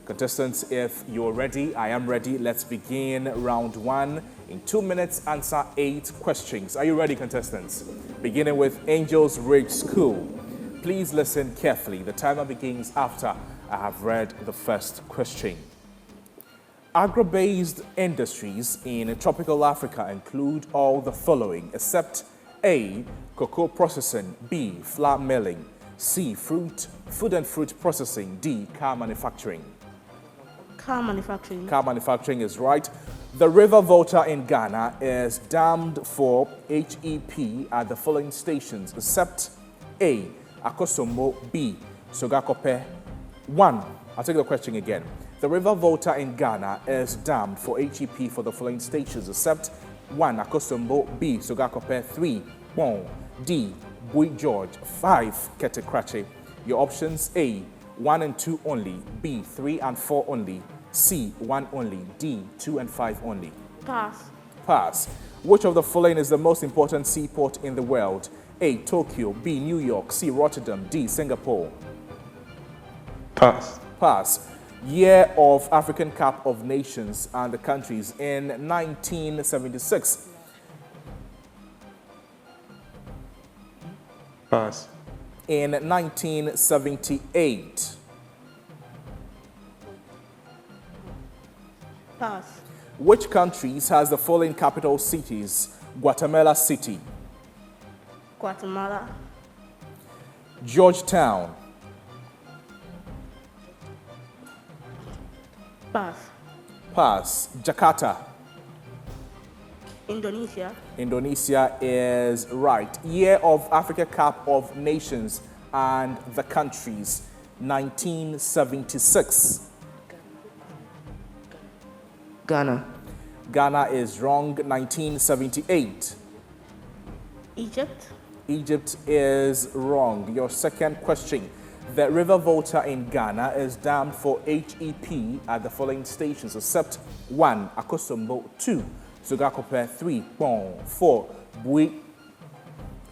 Contestants, if you're ready, I am ready. Let's begin round 1. In 2 minutes, answer 8 questions. Are you ready, contestants? Beginning with Angels Ridge School. Please listen carefully. The timer begins after I have read the first question. Agro-based industries in tropical Africa include all the following, except A, cocoa processing, B, flour milling, C, food and fruit processing, D, car manufacturing. Car manufacturing. Car manufacturing is right. The river Volta in Ghana is dammed for HEP at the following stations, except A, Akosombo, B, Sogakope. 1. I'll take the question again. The river Volta in Ghana is dammed for HEP for the following stations, except 1. Akosombo, B. Sogakope, 3. Bon, D. Bui George, 5. Ketekrache. Your options: A. 1 and 2 only, B. 3 and 4 only, C. 1 only, D. 2 and 5 only. Pass. Pass. Which of the following is the most important seaport in the world? A. Tokyo, B. New York, C. Rotterdam, D. Singapore. Pass. Pass. Year of African Cup of Nations and the countries in 1976. Pass. in 1978? Pass. Which countries has the following capital cities? Guatemala City, Guatemala. Georgetown, Pass. pass, Jakarta. Indonesia. Indonesia is right. Year of Africa Cup of Nations and the countries, 1976. Ghana. Ghana is wrong, 1978. Egypt. Egypt is wrong. Your second question. The river Volta in Ghana is dammed for HEP at the following stations, except 1, Akosombo, 2, Sugakope, 3, Bon, 4, Bui,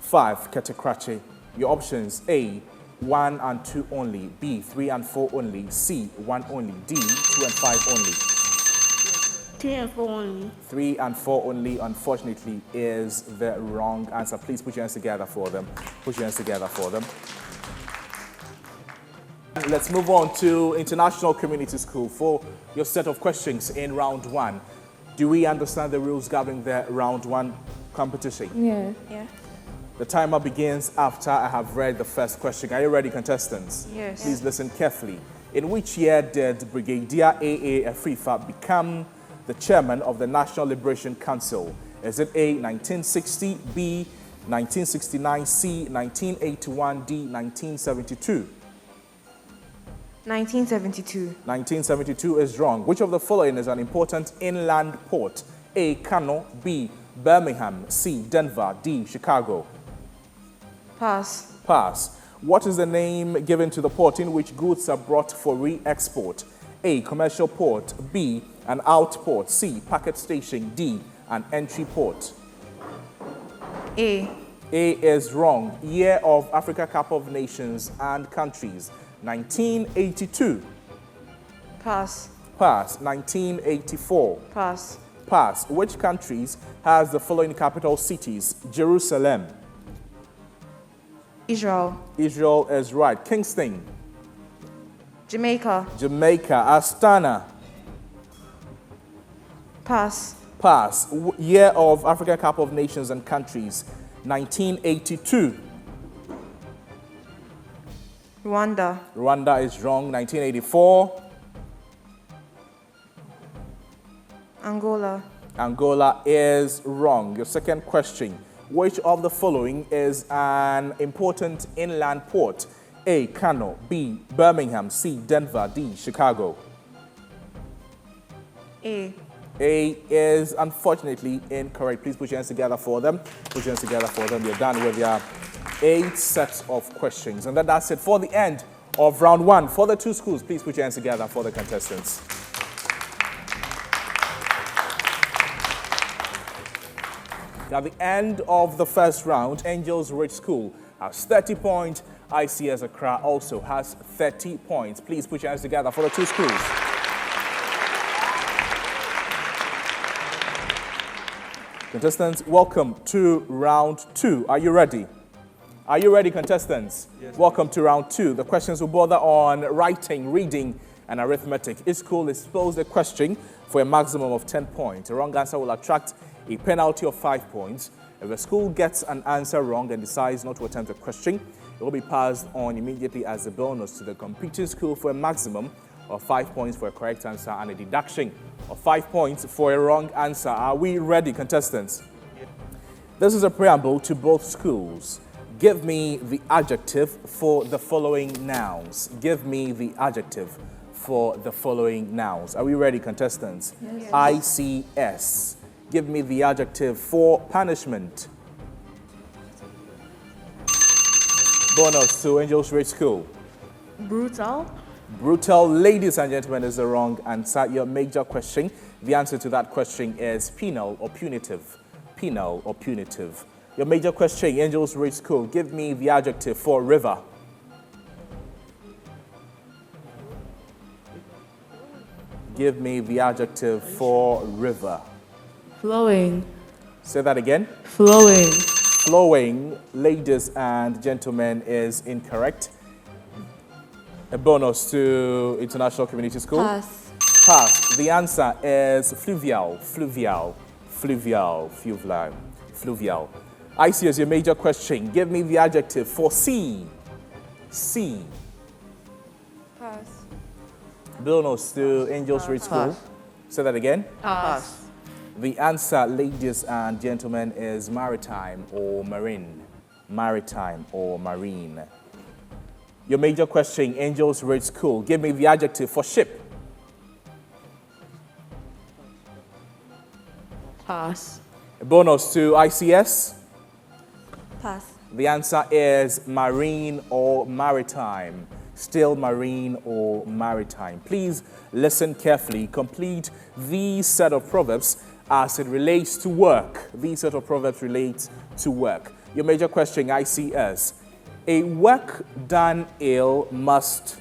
5, Ketekrache. Your options: A, 1 and 2 only, B, 3 and 4 only, C, 1 only, D, 2 and 5 only. 3 and 4 only. 3 and 4 only, unfortunately, is the wrong answer. Please put your hands together for them. Put your hands together for them. Let's move on to International Community School for your set of questions in round 1. Do we understand the rules governing the round 1 competition? Yeah. Yeah. The timer begins after I have read the first question. Are you ready, contestants? Yes. Please listen carefully. In which year did Brigadier A.A. Afrifa become the chairman of the National Liberation Council? Is it A, 1960, B, 1969, C, 1981, D, 1972? 1972. 1972 is wrong. Which of the following is an important inland port? A, Kano, B, Birmingham, C, Denver, D, Chicago? Pass. Pass. What is the name given to the port in which goods are brought for re-export? A, commercial port, B, an out port, C, packet station, D, an entry port? A. A is wrong. Year of Africa Cup of Nations and countries, 1982. Pass. Pass. 1984. Pass. Pass. Which countries has the following capital cities? Jerusalem. Israel. Israel is right. Kingston. Jamaica. Jamaica. Astana. Pass. Pass. Year of Africa Cup of Nations and countries, 1982. Rwanda. Rwanda is wrong. 1984. Angola. Angola is wrong. Your second question. Which of the following is an important inland port? A, Kano, B, Birmingham, C, Denver, D, Chicago? A. A is unfortunately incorrect. Please put your hands together for them. Put your hands together for them. You're done with your 8 sets of questions. And that's it for the end of round 1. For the 2 schools, please put your hands together for the contestants. At the end of the first round, Angels Ridge School has 30 points. ICS Accra also has 30 points. Please put your hands together for the 2 schools. Contestants, welcome to round 2. Are you ready? Are you ready, contestants? Yes. Welcome to round 2. The questions will border on writing, reading, and arithmetic. Each school is posed a question for a maximum of 10 points. A wrong answer will attract a penalty of 5 points. If a school gets an answer wrong and decides not to attempt the question, it will be passed on immediately as a bonus to the competing school for a maximum of 5 points for a correct answer and a deduction of 5 points for a wrong answer. Are we ready, contestants? Yes. This is a preamble to both schools. Give me the adjective for the following nouns. Give me the adjective for the following nouns. Are we ready, contestants? Yes. ICS. Give me the adjective for punishment. Bonus to Angels Ridge School. Brutal. Brutal, ladies and gentlemen, is the wrong answer. Your major question, the answer to that question is penal or punitive. Penal or punitive. Your major question, Angels Ridge School. Give me the adjective for river. Give me the adjective for river. Flowing. Say that again. Flowing. flowing, ladies and gentlemen, is incorrect. A bonus to International Community School. Pass. Pass. The answer is fluvial, fluvial, fluvial, fluvial, fluvial. I see as your major question. Give me the adjective for sea. Sea. Pass. Bonus to Angels Reach School. Pass. Say that again. Pass. The answer, ladies and gentlemen, is maritime or marine. Maritime or marine. Your major question, Angels Reach School. Give me the adjective for ship. Pass. A bonus to ICS. Pass. The answer is marine or maritime. Still marine or maritime. Please listen carefully. Complete these set of proverbs as it relates to work. These set of proverbs relate to work. Your major question I see as a work done ill must.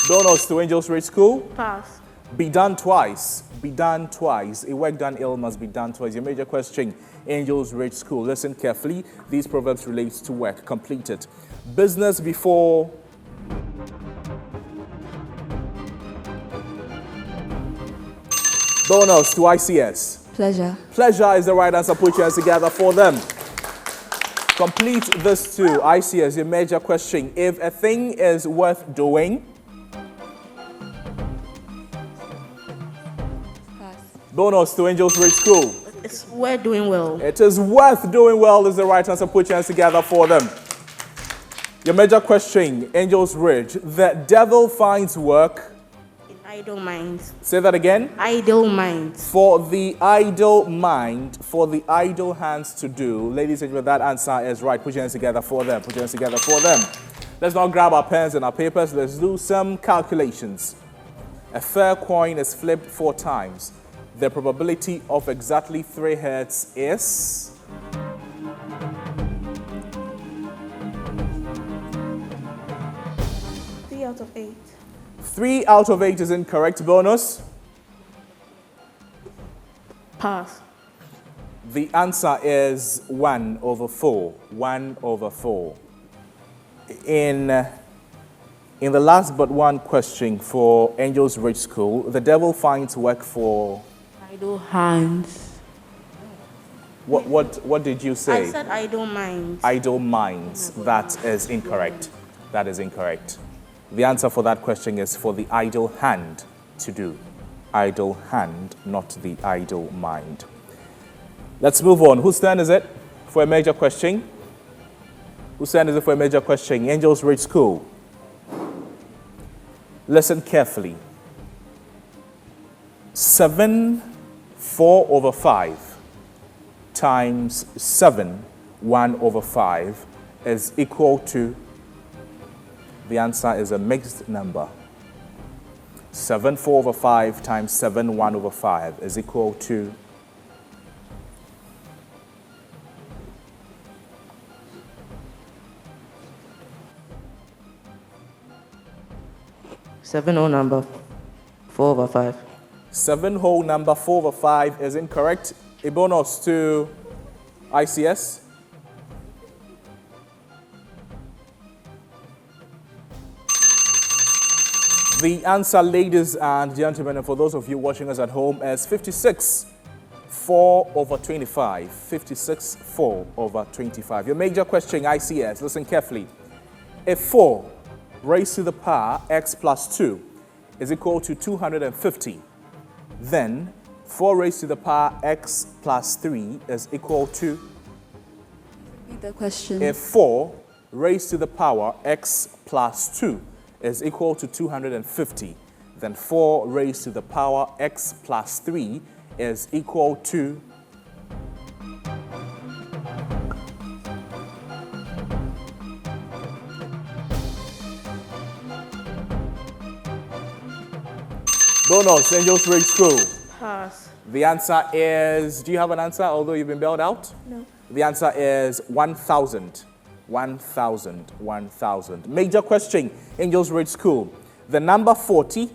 Bonus to Angels Reach School. Pass. Be done twice. Be done twice. A work done ill must be done twice. Your major question, Angels Reach School. Listen carefully. These proverbs relate to work. Complete it. Business before. Bonus to ICS. Pleasure. Pleasure is the right answer. Put your hands together for them. Complete this too. ICS, your major question. If a thing is worth doing. Pass. Bonus to Angels Reach School. We're doing well. It is worth doing well is the right answer. Put your hands together for them. Your major question, Angels Ridge. The devil finds work. In idle minds. Say that again. Idle minds. For the idle mind, for the idle hands to do. Ladies and gentlemen, that answer is right. Put your hands together for them. Put your hands together for them. Let's now grab our pens and our papers. Let's do some calculations. A fair coin is flipped 4 times. The probability of exactly 3 heads is... Out of 8. 3 out of 8 is incorrect. Bonus. Pass. The answer is 1 over 4. 1 over 4. In the last but one question for Angels Ridge School, the devil finds work for Idle hands. What did you say? I said idle minds. Idle minds. That is incorrect. That is incorrect. The answer for that question is for the idle hand to do. Idle hand, not the idle mind. Let's move on. Whose turn is it for a major question? Whose turn is it for a major question? Angels Ridge School. Listen carefully. 7 4 over 5 times 7 1 over 5 is equal to. The answer is a mixed number. 7 4 over 5 times 7 1 over 5 is equal to 7 whole number 4 over 5. 7 whole number 4 over 5 is incorrect. A bonus to ICS. The answer, ladies and gentlemen, and for those of you watching us at home, is 56 4 over 25. 56 4 over 25. Your major question, ICS, listen carefully. If 4 raised to the power x plus 2 is equal to 250, then 4 raised to the power x plus 3 is equal to. Read the question. If 4 raised to the power x plus 2 is equal to 250, then 4 raised to the power x plus 3 is equal to. Bonus, Angels Ridge School. Pass. The answer is, do you have an answer, although you've been bailed out? No. The answer is 1,000. 1,000. 1,000. Major question, Angels Ridge School. The number 40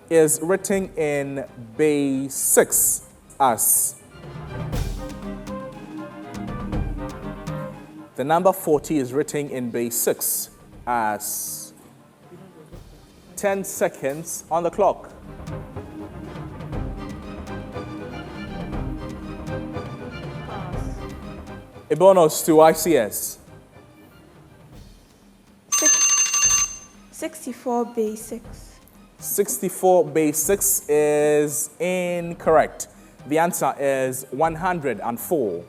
is written in base 6 as. The number 40 is written in base 6 as 10 seconds on the clock. A bonus to ICS. 64 base 6. 64 base 6 is incorrect. The answer is 104.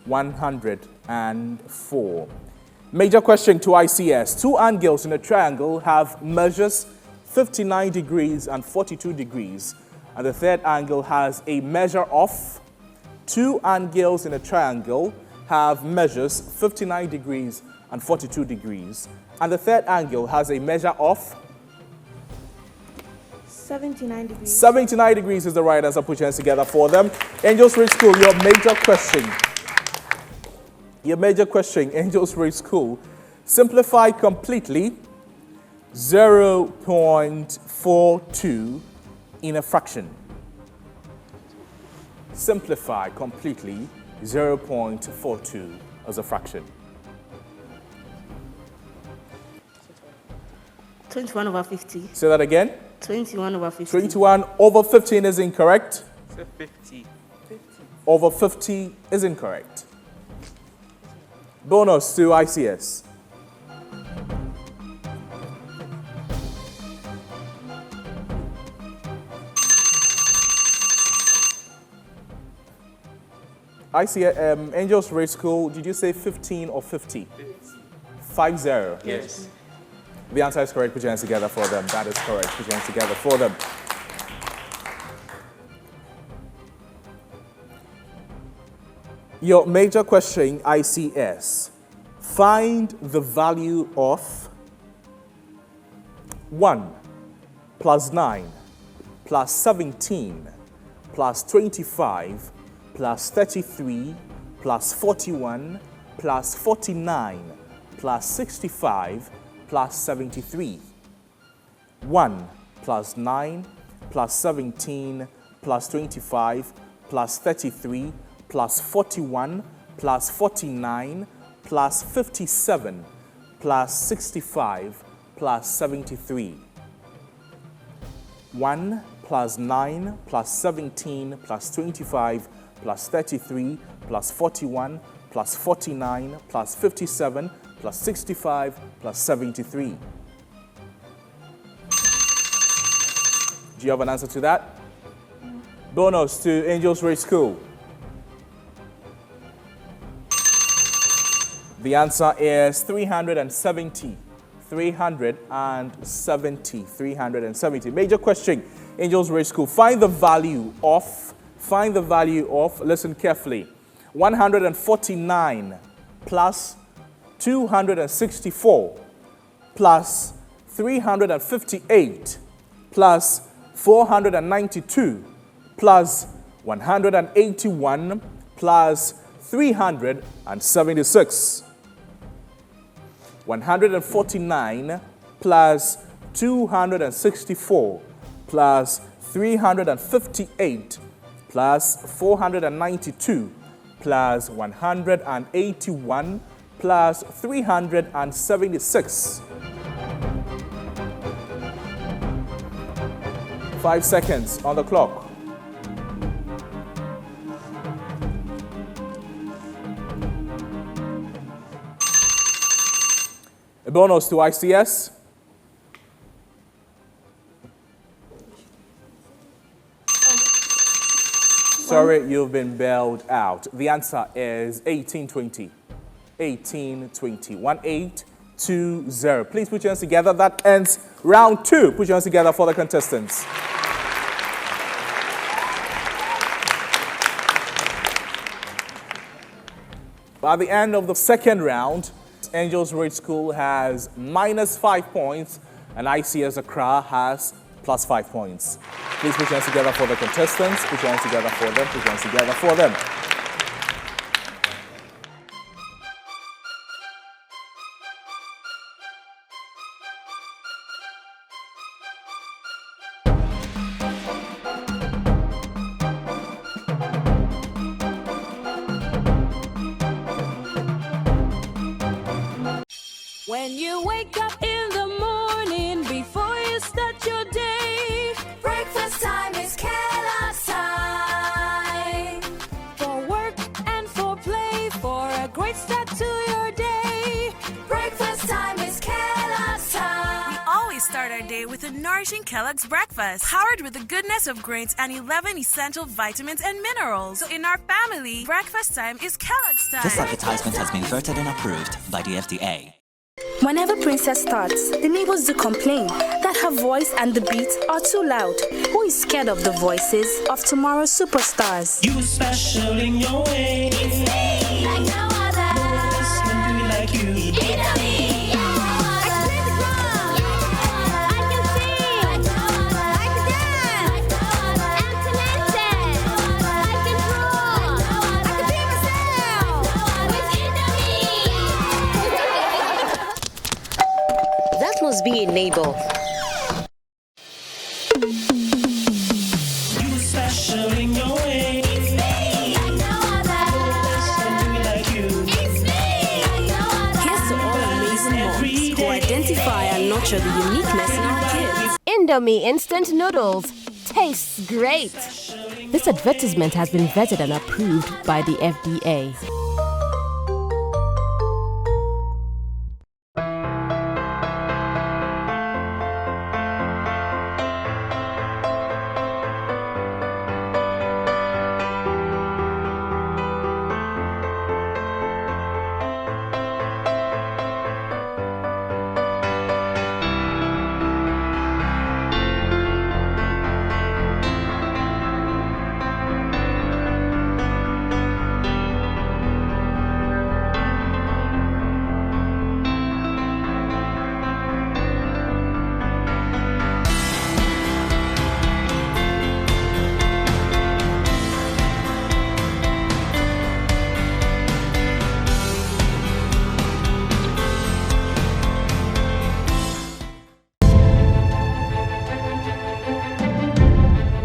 104. Major question to ICS. Two angles in a triangle have measures 59 degrees and 42 degrees. And the third angle has a measure of. Two angles in a triangle have measures 59 degrees and 42 degrees. And the third angle has a measure of 79 degrees. 79 degrees is the right answer. Put your hands together for them. Angels Ridge School, your major question. Your major question, Angels Ridge School. Simplify completely 0.42 in a fraction. Simplify completely 0.42 as a fraction. 21 over 50. Say that again. 21 over 50. 21 over 15 is incorrect. 50. Over 50 is incorrect. Bonus to ICS. ICS, Angels Ridge School, did you say 15 or 50? 50. Yes. The answer is correct. Put your hands together for them. That is correct. Put your hands together for them. Your major question, ICS. Find the value of 1 plus 9 plus 17 plus 25 plus 33 plus 41 plus 49 plus 65 plus 73. 1 plus 9 plus 17 plus 25 plus 33 plus 41 plus 49 plus 57 plus 65 plus 73. 1 plus 9 plus 17 plus 25 plus 33 plus 41 plus 49 plus 57 plus 65 plus 73. Do you have an answer to that? Bonus to Angels Ridge School. The answer is 370. 370. Major question, Angels Ridge School. Find the value of, listen carefully, 149 plus 264 plus 358 plus 492 plus 181 plus 376. 149 plus 264 plus 358 plus 492 plus 181 plus 376. 5 seconds on the clock. A bonus to ICS. Sorry, you've been bailed out. The answer is 1820. 1820. 1820. Please put your hands together. That ends round 2. Put your hands together for the contestants. By the end of the second round, Angels Ridge School has -5 points and ICS Accra has +5 points. Please put your hands together for the contestants. Put your hands together for them. Put your hands together for them. When you wake up in the morning before you start your day, breakfast time is Kellogg's time. For work and for play, for a great start to your day, breakfast time is Kellogg's time. We always start our day with a nourishing Kellogg's breakfast, powered with the goodness of grains and 11 essential vitamins and minerals. So in our family, breakfast time is Kellogg's time. This advertisement has been vetted and approved by the FDA. Whenever Princess starts, the neighbors do complain that her voice and the beat are too loud. Who is scared of the voices of tomorrow's superstars? You special in your way. It's me, like no other. No one else can do it like you. It's me. That must be a neighbor. You special in your way. It's me, like no other. No one else can do it like you. It's me, like no other. Here's to all amazing moms who identify and nurture the uniqueness in our kids. Indomie instant noodles tastes great. This advertisement has been vetted and approved by the FDA.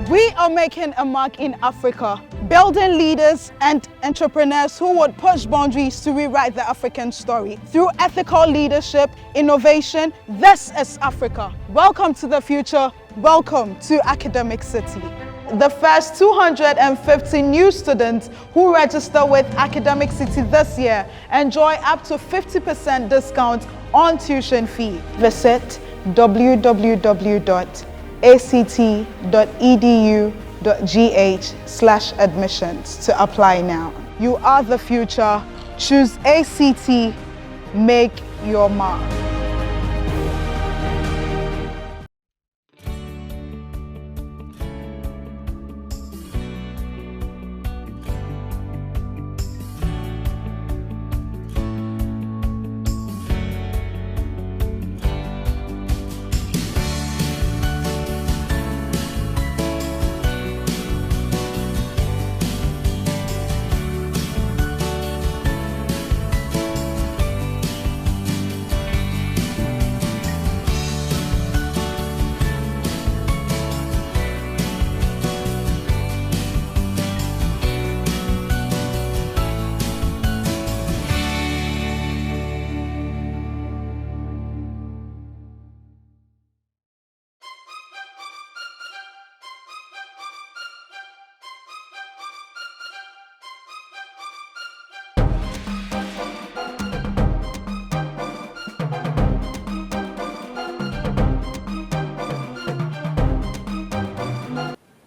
We are making a mark in Africa, building leaders and entrepreneurs who would push boundaries to rewrite the African story. Through ethical leadership, innovation, this is Africa. Welcome to the future. Welcome to Academic City. The first 250 new students who register with Academic City this year enjoy up to 50% discount on tuition fee. Visit act.edu.gh/admissions to apply now. You are the future. Choose ACT. Make your mark.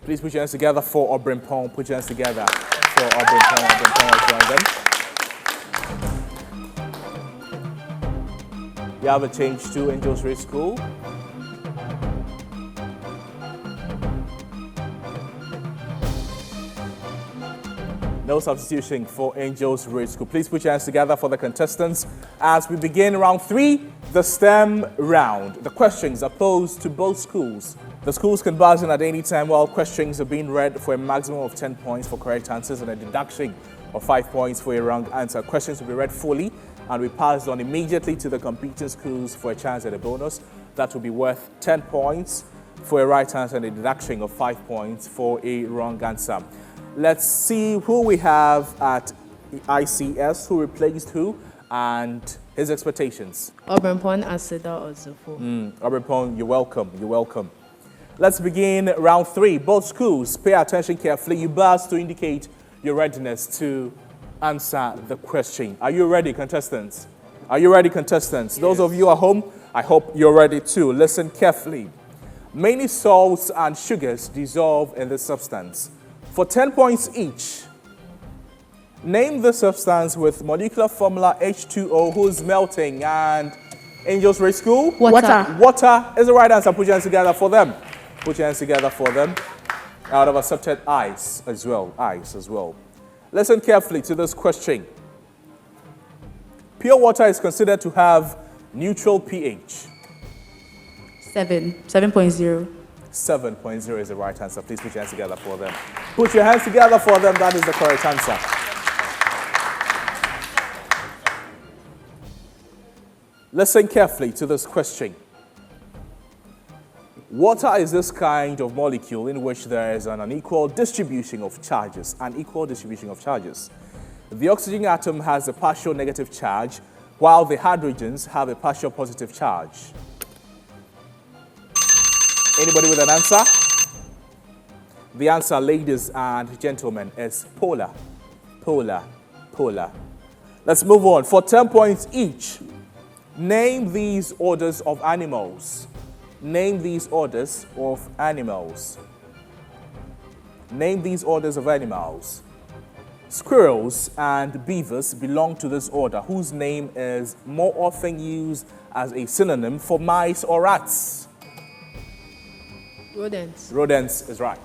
Please put your hands together for Obrimpong. Put your hands together for Obrimpong. Obrimpong has joined them. You have a change to Angels Ridge School. No substitution for Angels Ridge School. Please put your hands together for the contestants as we begin round 3, the STEM round. The questions are posed to both schools. The schools can buzz in at any time while questions are being read for a maximum of 10 points for correct answers and a deduction of 5 points for a wrong answer. Questions will be read fully and will be passed on immediately to the competing schools for a chance at a bonus. That will be worth 10 points for a right answer and a deduction of 5 points for a wrong answer. Let's see who we have at ICS, who replaced who. and his expectations. Obrempon Aseda Ozufo. Obrempon, you're welcome. You're welcome. Let's begin round 3. Both schools, pay attention carefully. You buzz to indicate your readiness to answer the question. Are you ready, contestants? Are you ready, contestants? Yes. Those of you at home, I hope you're ready too. Listen carefully. Many salts and sugars dissolve in this substance. For 10 points each, name the substance with molecular formula H2O who's melting. And Angels Ray School? Water. Water is the right answer. Put your hands together for them. Put your hands together for them. I would have accepted ice as well. Ice as well. Listen carefully to this question. Pure water is considered to have neutral pH. 7.0. 7.0 is the right answer. Please put your hands together for them. Put your hands together for them. That is the correct answer. Listen carefully to this question. Water is this kind of molecule in which there is an unequal distribution of charges. Unequal distribution of charges. The oxygen atom has a partial negative charge, while the hydrogens have a partial positive charge. Anybody with an answer? The answer, ladies and gentlemen, is polar. Polar. Polar. Let's move on. For 10 points each, name these orders of animals. Name these orders of animals. Name these orders of animals. Squirrels and beavers belong to this order, whose name is more often used as a synonym for mice or rats. Rodents. Rodents is right.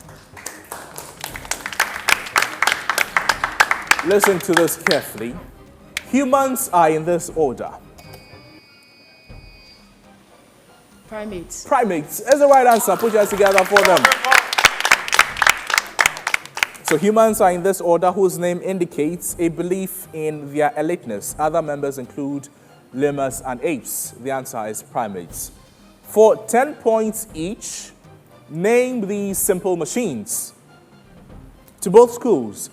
Listen to this carefully. Humans are in this order. Primates. Primates is the right answer. Put your hands together for them. So humans are in this order, whose name indicates a belief in their eliteness. Other members include lemurs and apes. The answer is primates. For 10 points each, name these simple machines. To both schools,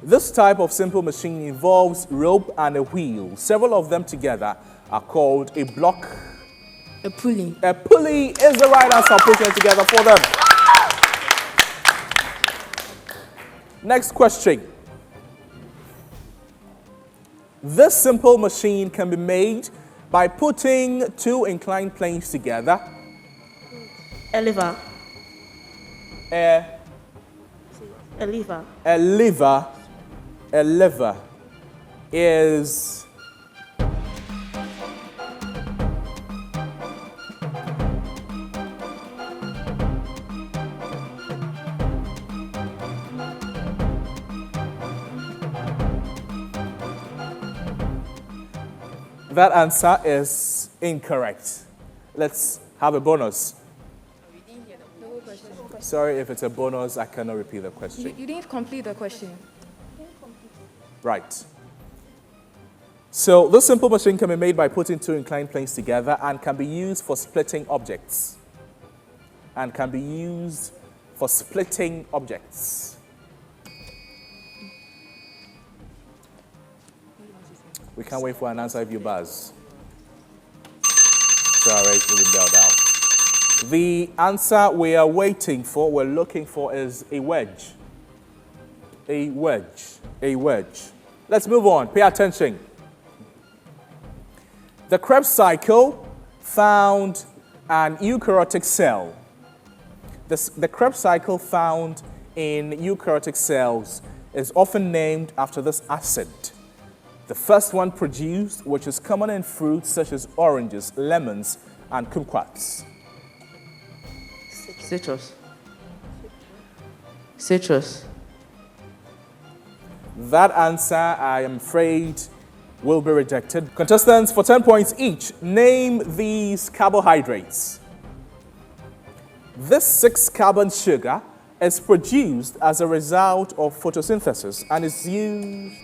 this type of simple machine involves rope and a wheel. Several of them together are called a block. A pulley. A pulley is the right answer. Put them together for them. Next question. This simple machine can be made by putting two inclined planes together. A lever. A lever. A lever. A lever is that answer is incorrect. Let's have a bonus. Sorry, if it's a bonus, I cannot repeat the question. You didn't complete the question. Right. So this simple machine can be made by putting two inclined planes together and can be used for splitting objects. We can't wait for an answer if you buzz. Sorry, you've been bailed out. The answer we are waiting for, we're looking for, is a wedge. A wedge. A wedge. Let's move on. Pay attention. The Krebs cycle found an eukaryotic cell. The Krebs cycle found in eukaryotic cells is often named after this acid. The first one produced, which is common in fruits such as oranges, lemons, and kumquats. Citrus. Citrus. That answer, I am afraid, will be rejected. Contestants, for 10 points each, name these carbohydrates. This 6-carbon sugar is produced as a result of photosynthesis and is used...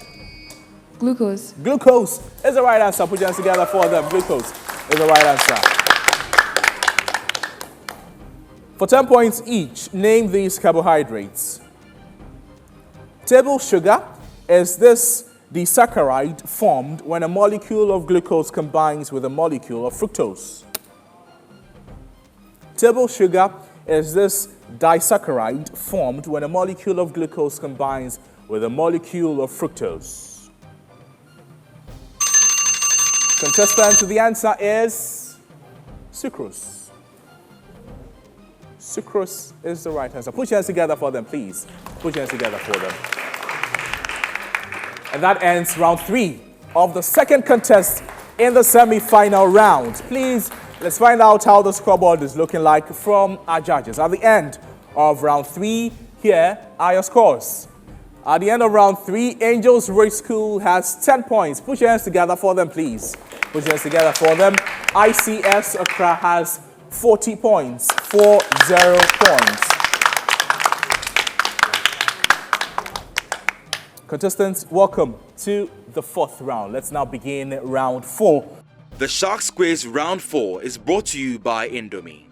Glucose. Glucose is the right answer. Put your hands together for them. Glucose is the right answer. For 10 points each, name these carbohydrates. Table sugar is this disaccharide formed when a molecule of glucose combines with a molecule of fructose? Table sugar is this disaccharide formed when a molecule of glucose combines with a molecule of fructose. Contestants, the answer is sucrose. Sucrose is the right answer. Put your hands together for them, please. Put your hands together for them. And that ends round 3 of the second contest in the semi-final round. Please, let's find out how the scoreboard is looking like from our judges. At the end of round 3, here are your scores. At the end of round 3, Angels Ridge School has 10 points. Put your hands together for them, please. Put your hands together for them. ICS Accra has 40 points. 40 points. Contestants, welcome to the 4th round. Let's now begin round 4. The Sharks Quiz Round 4 is brought to you by Indomie.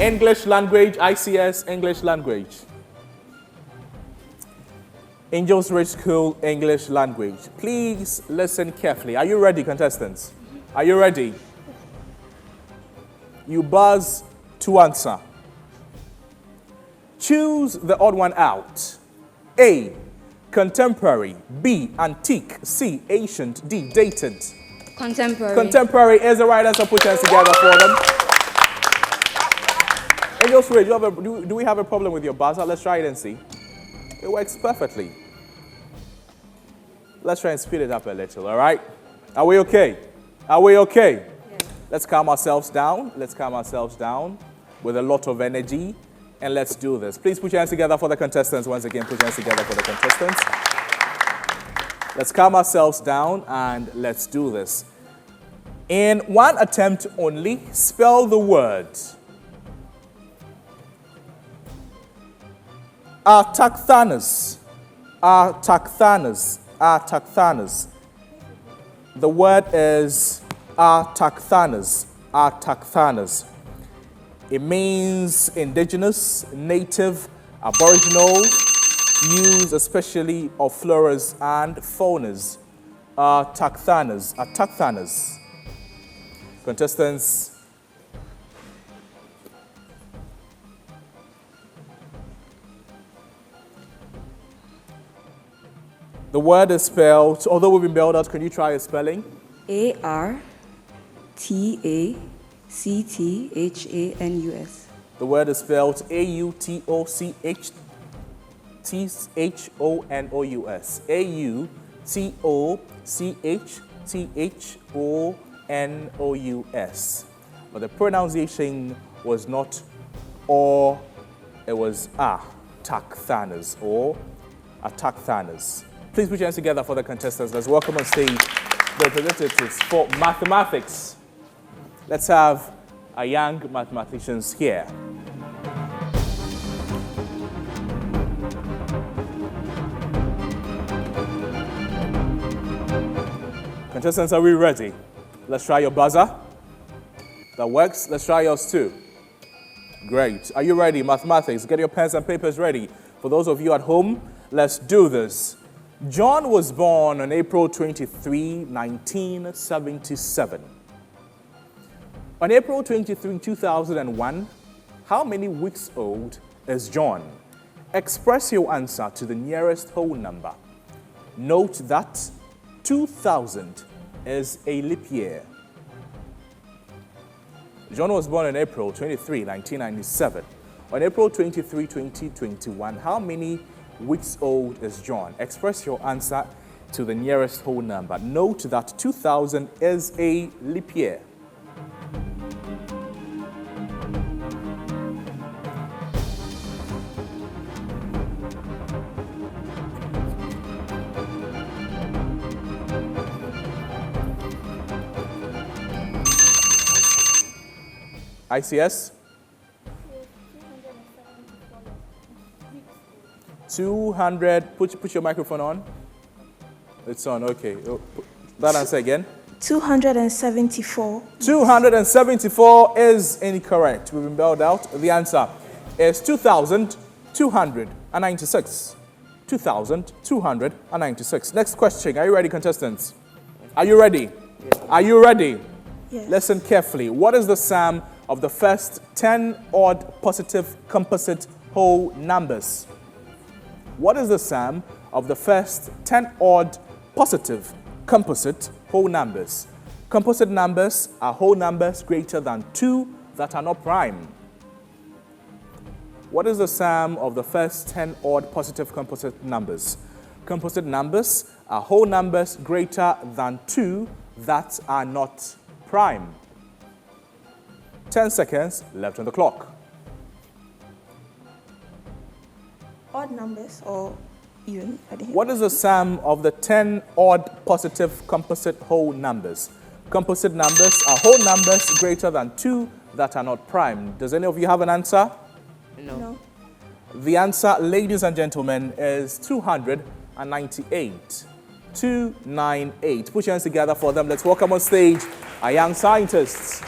English language, ICS, English language. Angels Ridge School, English language. Please listen carefully. Are you ready, contestants? Are you ready? You buzz to answer. Choose the odd one out. A, contemporary. B, antique. C, ancient. D, dated. Contemporary. Contemporary is the right answer. Put your hands together for them. Angels Ridge, do we have a problem with your buzzer? Let's try it and see. It works perfectly. Let's try and speed it up a little, all right? Are we okay? Are we okay? Yes. Let's calm ourselves down. Let's calm ourselves down with a lot of energy. And let's do this. Please put your hands together for the contestants. Once again, put your hands together for the contestants. Let's calm ourselves down and let's do this. In one attempt only, spell the word Artaxerxes. Artaxerxes. Artaxerxes. The word is Artaxerxes. Artaxerxes. It means indigenous, native, aboriginal, use especially of floras and faunas. Artaxerxes. Artaxerxes. Contestants, the word is spelled, although we've been bailed out, can you try a spelling? ARTACHANUS. The word is spelled AUTOCHTHONOUS. AUTOCHTHONOUS. But the pronunciation was not or, it was Artaxerxes or Artaxerxes. Please put your hands together for the contestants. Let's welcome on stage the representatives for mathematics. Let's have our young mathematicians here. Contestants, are we ready? Let's try your buzzer. That works. Let's try yours too. Great. Are you ready? Mathematics. Get your pens and papers ready. For those of you at home, let's do this. John was born on April 23, 1977. On April 23, 2001, how many weeks old is John? Express your answer to the nearest whole number. Note that 2000 is a leap year. John was born on April 23, 1997. On April 23, 2021, how many weeks old is John? Express your answer to the nearest whole number. Note that 2000 is a leap year. ICS? 200, put your microphone on. It's on, okay. That answer again. 274. 274 274 is incorrect. We've been bailed out. The answer is 2,274. 2,296. 2,296. Next question. Are you ready, contestants? Are you ready? Yes. Are you ready? Yes. Listen carefully. What is the sum of the first 10 odd positive composite whole numbers? What is the sum of the first 10 odd positive composite whole numbers? Composite numbers are whole numbers greater than 2 that are not prime. What is the sum of the first 10 odd positive composite numbers? Composite numbers are whole numbers greater than 2 that are not prime. 10 seconds left on the clock. Odd numbers or even? What is the sum of the 10 odd positive composite whole numbers? Composite numbers are whole numbers greater than 2 that are not prime. Does any of you have an answer? No. The answer, ladies and gentlemen, is 298. 298. Put your hands together for them. Let's welcome on stage our young scientists.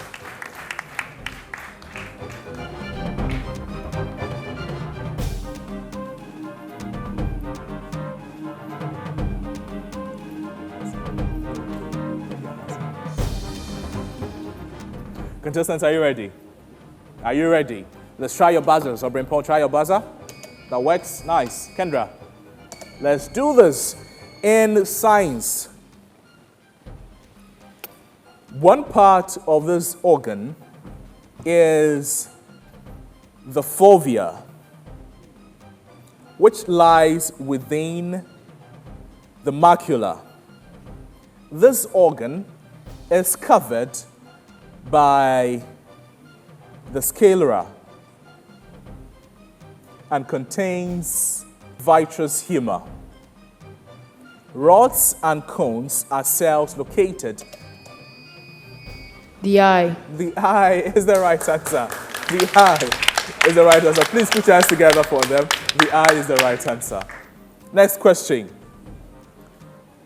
Contestants, are you ready? Are you ready? Let's try your buzzers. Or Paul, try your buzzer. That works. Nice. Kendra, let's do this. In science, one part of this organ is the fovea, which lies within the macula. This organ is covered by the sclera and contains vitreous humor. Rods and cones are cells located. The eye. The eye is the right answer. The eye is the right answer. Please put your hands together for them. The eye is the right answer. Next question.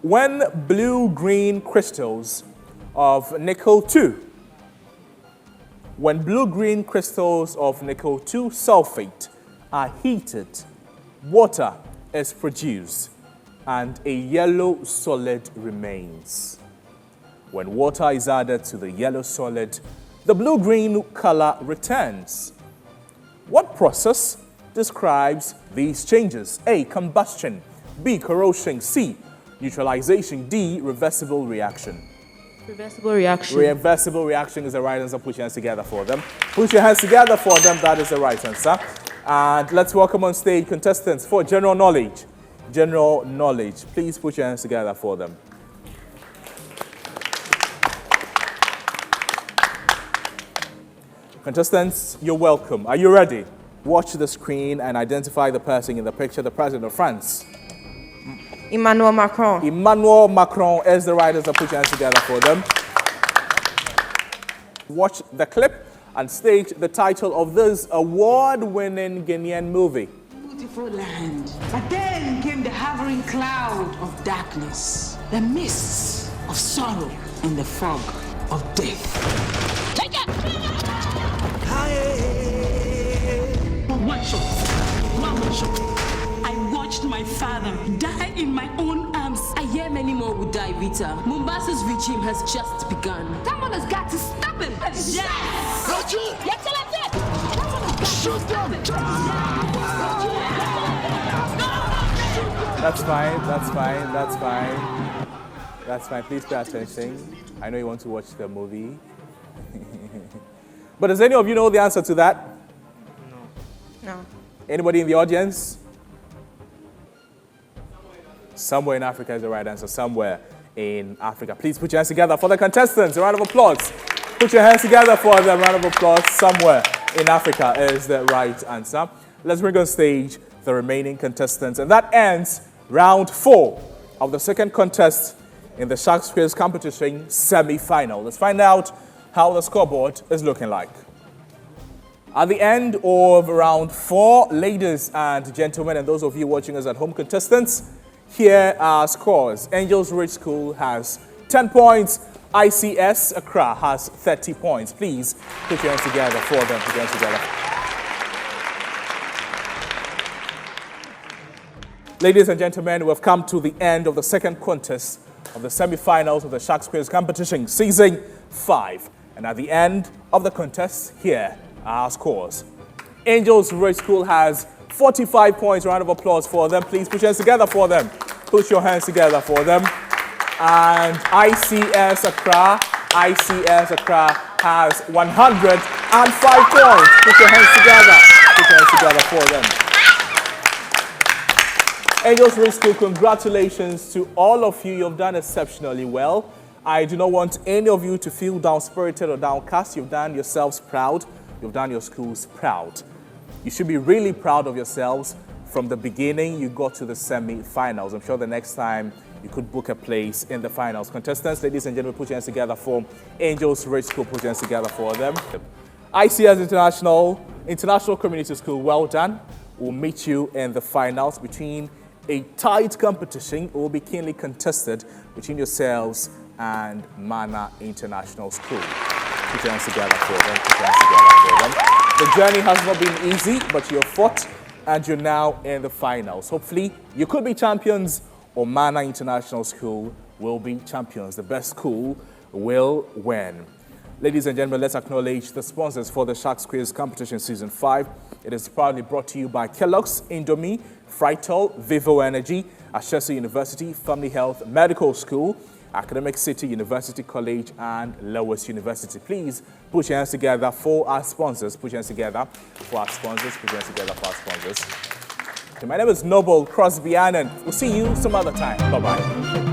When blue-green crystals of nickel-2, when blue-green crystals of nickel-2 sulfate are heated, water is produced and a yellow solid remains. When water is added to the yellow solid, the blue-green color returns. What process describes these changes? A, combustion. B, corrosion. C, neutralization. D, reversible reaction. Reversible reaction. Reversible reaction is the right answer. Put your hands together for them. Put your hands together for them. That is the right answer. And let's welcome on stage contestants for general knowledge. General knowledge. Please put your hands together for them. Contestants, you're welcome. Are you ready? Watch the screen and identify the person in the picture, the President of France. Emmanuel Macron. Emmanuel Macron is the right answer. Put your hands together for them. Watch the clip and state the title of this award-winning Guinean movie. Beautiful land. But then came the hovering cloud of darkness, the mists of sorrow, and the fog of death. Take it! One shot. I watched my father die in my own arms. I hear many more will die, Rita. Mombasa's regime has just begun. Someone has got to stop him. Yes! Shoot them! That's fine, that's fine, that's fine. That's fine, please pay attention. I know you want to watch the movie. But does any of you know the answer to that? No. Anybody in the audience? Somewhere in Africa is the right answer. Somewhere in Africa. Please put your hands together for the contestants. A round of applause. Put your hands together for them. A round of applause. Somewhere in Africa is the right answer. Let's bring on stage the remaining contestants. And that ends round 4 of the second contest in the Sharks Quiz competition semi-final. Let's find out how the scoreboard is looking like. At the end of round 4, ladies and gentlemen, and those of you watching us at home, contestants, here are scores. Angels Ridge School has 10 points. ICS Accra has 30 points. Please put your hands together for them. Put your hands together. Ladies and gentlemen, we've come to the end of the second contest of the semi-finals of the Sharks Quiz competition, season 5. And at the end of the contest, here are our scores. Angels Road School has 45 points. Round of applause for them. Please put your hands together for them. Put your hands together for them. And ICS Accra has 105 points. Put your hands together. Put your hands together for them. Angels Road School, congratulations to all of you. You've done exceptionally well. I do not want any of you to feel down-spirited or downcast. You've done yourselves proud. You've done your schools proud. You should be really proud of yourselves. From the beginning, you got to the semi-finals. I'm sure the next time you could book a place in the finals. Contestants, ladies and gentlemen, put your hands together for Angels Road School. Put your hands together for them. ICS International Community School, well done. We'll meet you in the finals between a tight competition. It will be keenly contested between yourselves and Manna International School. Put your hands together for them. Put your hands together for them. The journey has not been easy, but you've fought and you're now in the finals. Hopefully, you could be champions or Manna International School will be champions. The best school will win. Ladies and gentlemen, let's acknowledge the sponsors for the Sharks Quiz competition season 5. It is proudly brought to you by Kellogg's, Indomie, Fritol, Vivo Energy, Ashesi University, Family Health Medical School, Academic City University College, and Lowest University. Please put your hands together for our sponsors. Put your hands together for our sponsors. Put your hands together for our sponsors. Okay, my name is Noble Crosby Annan. We'll see you some other time. Bye-bye.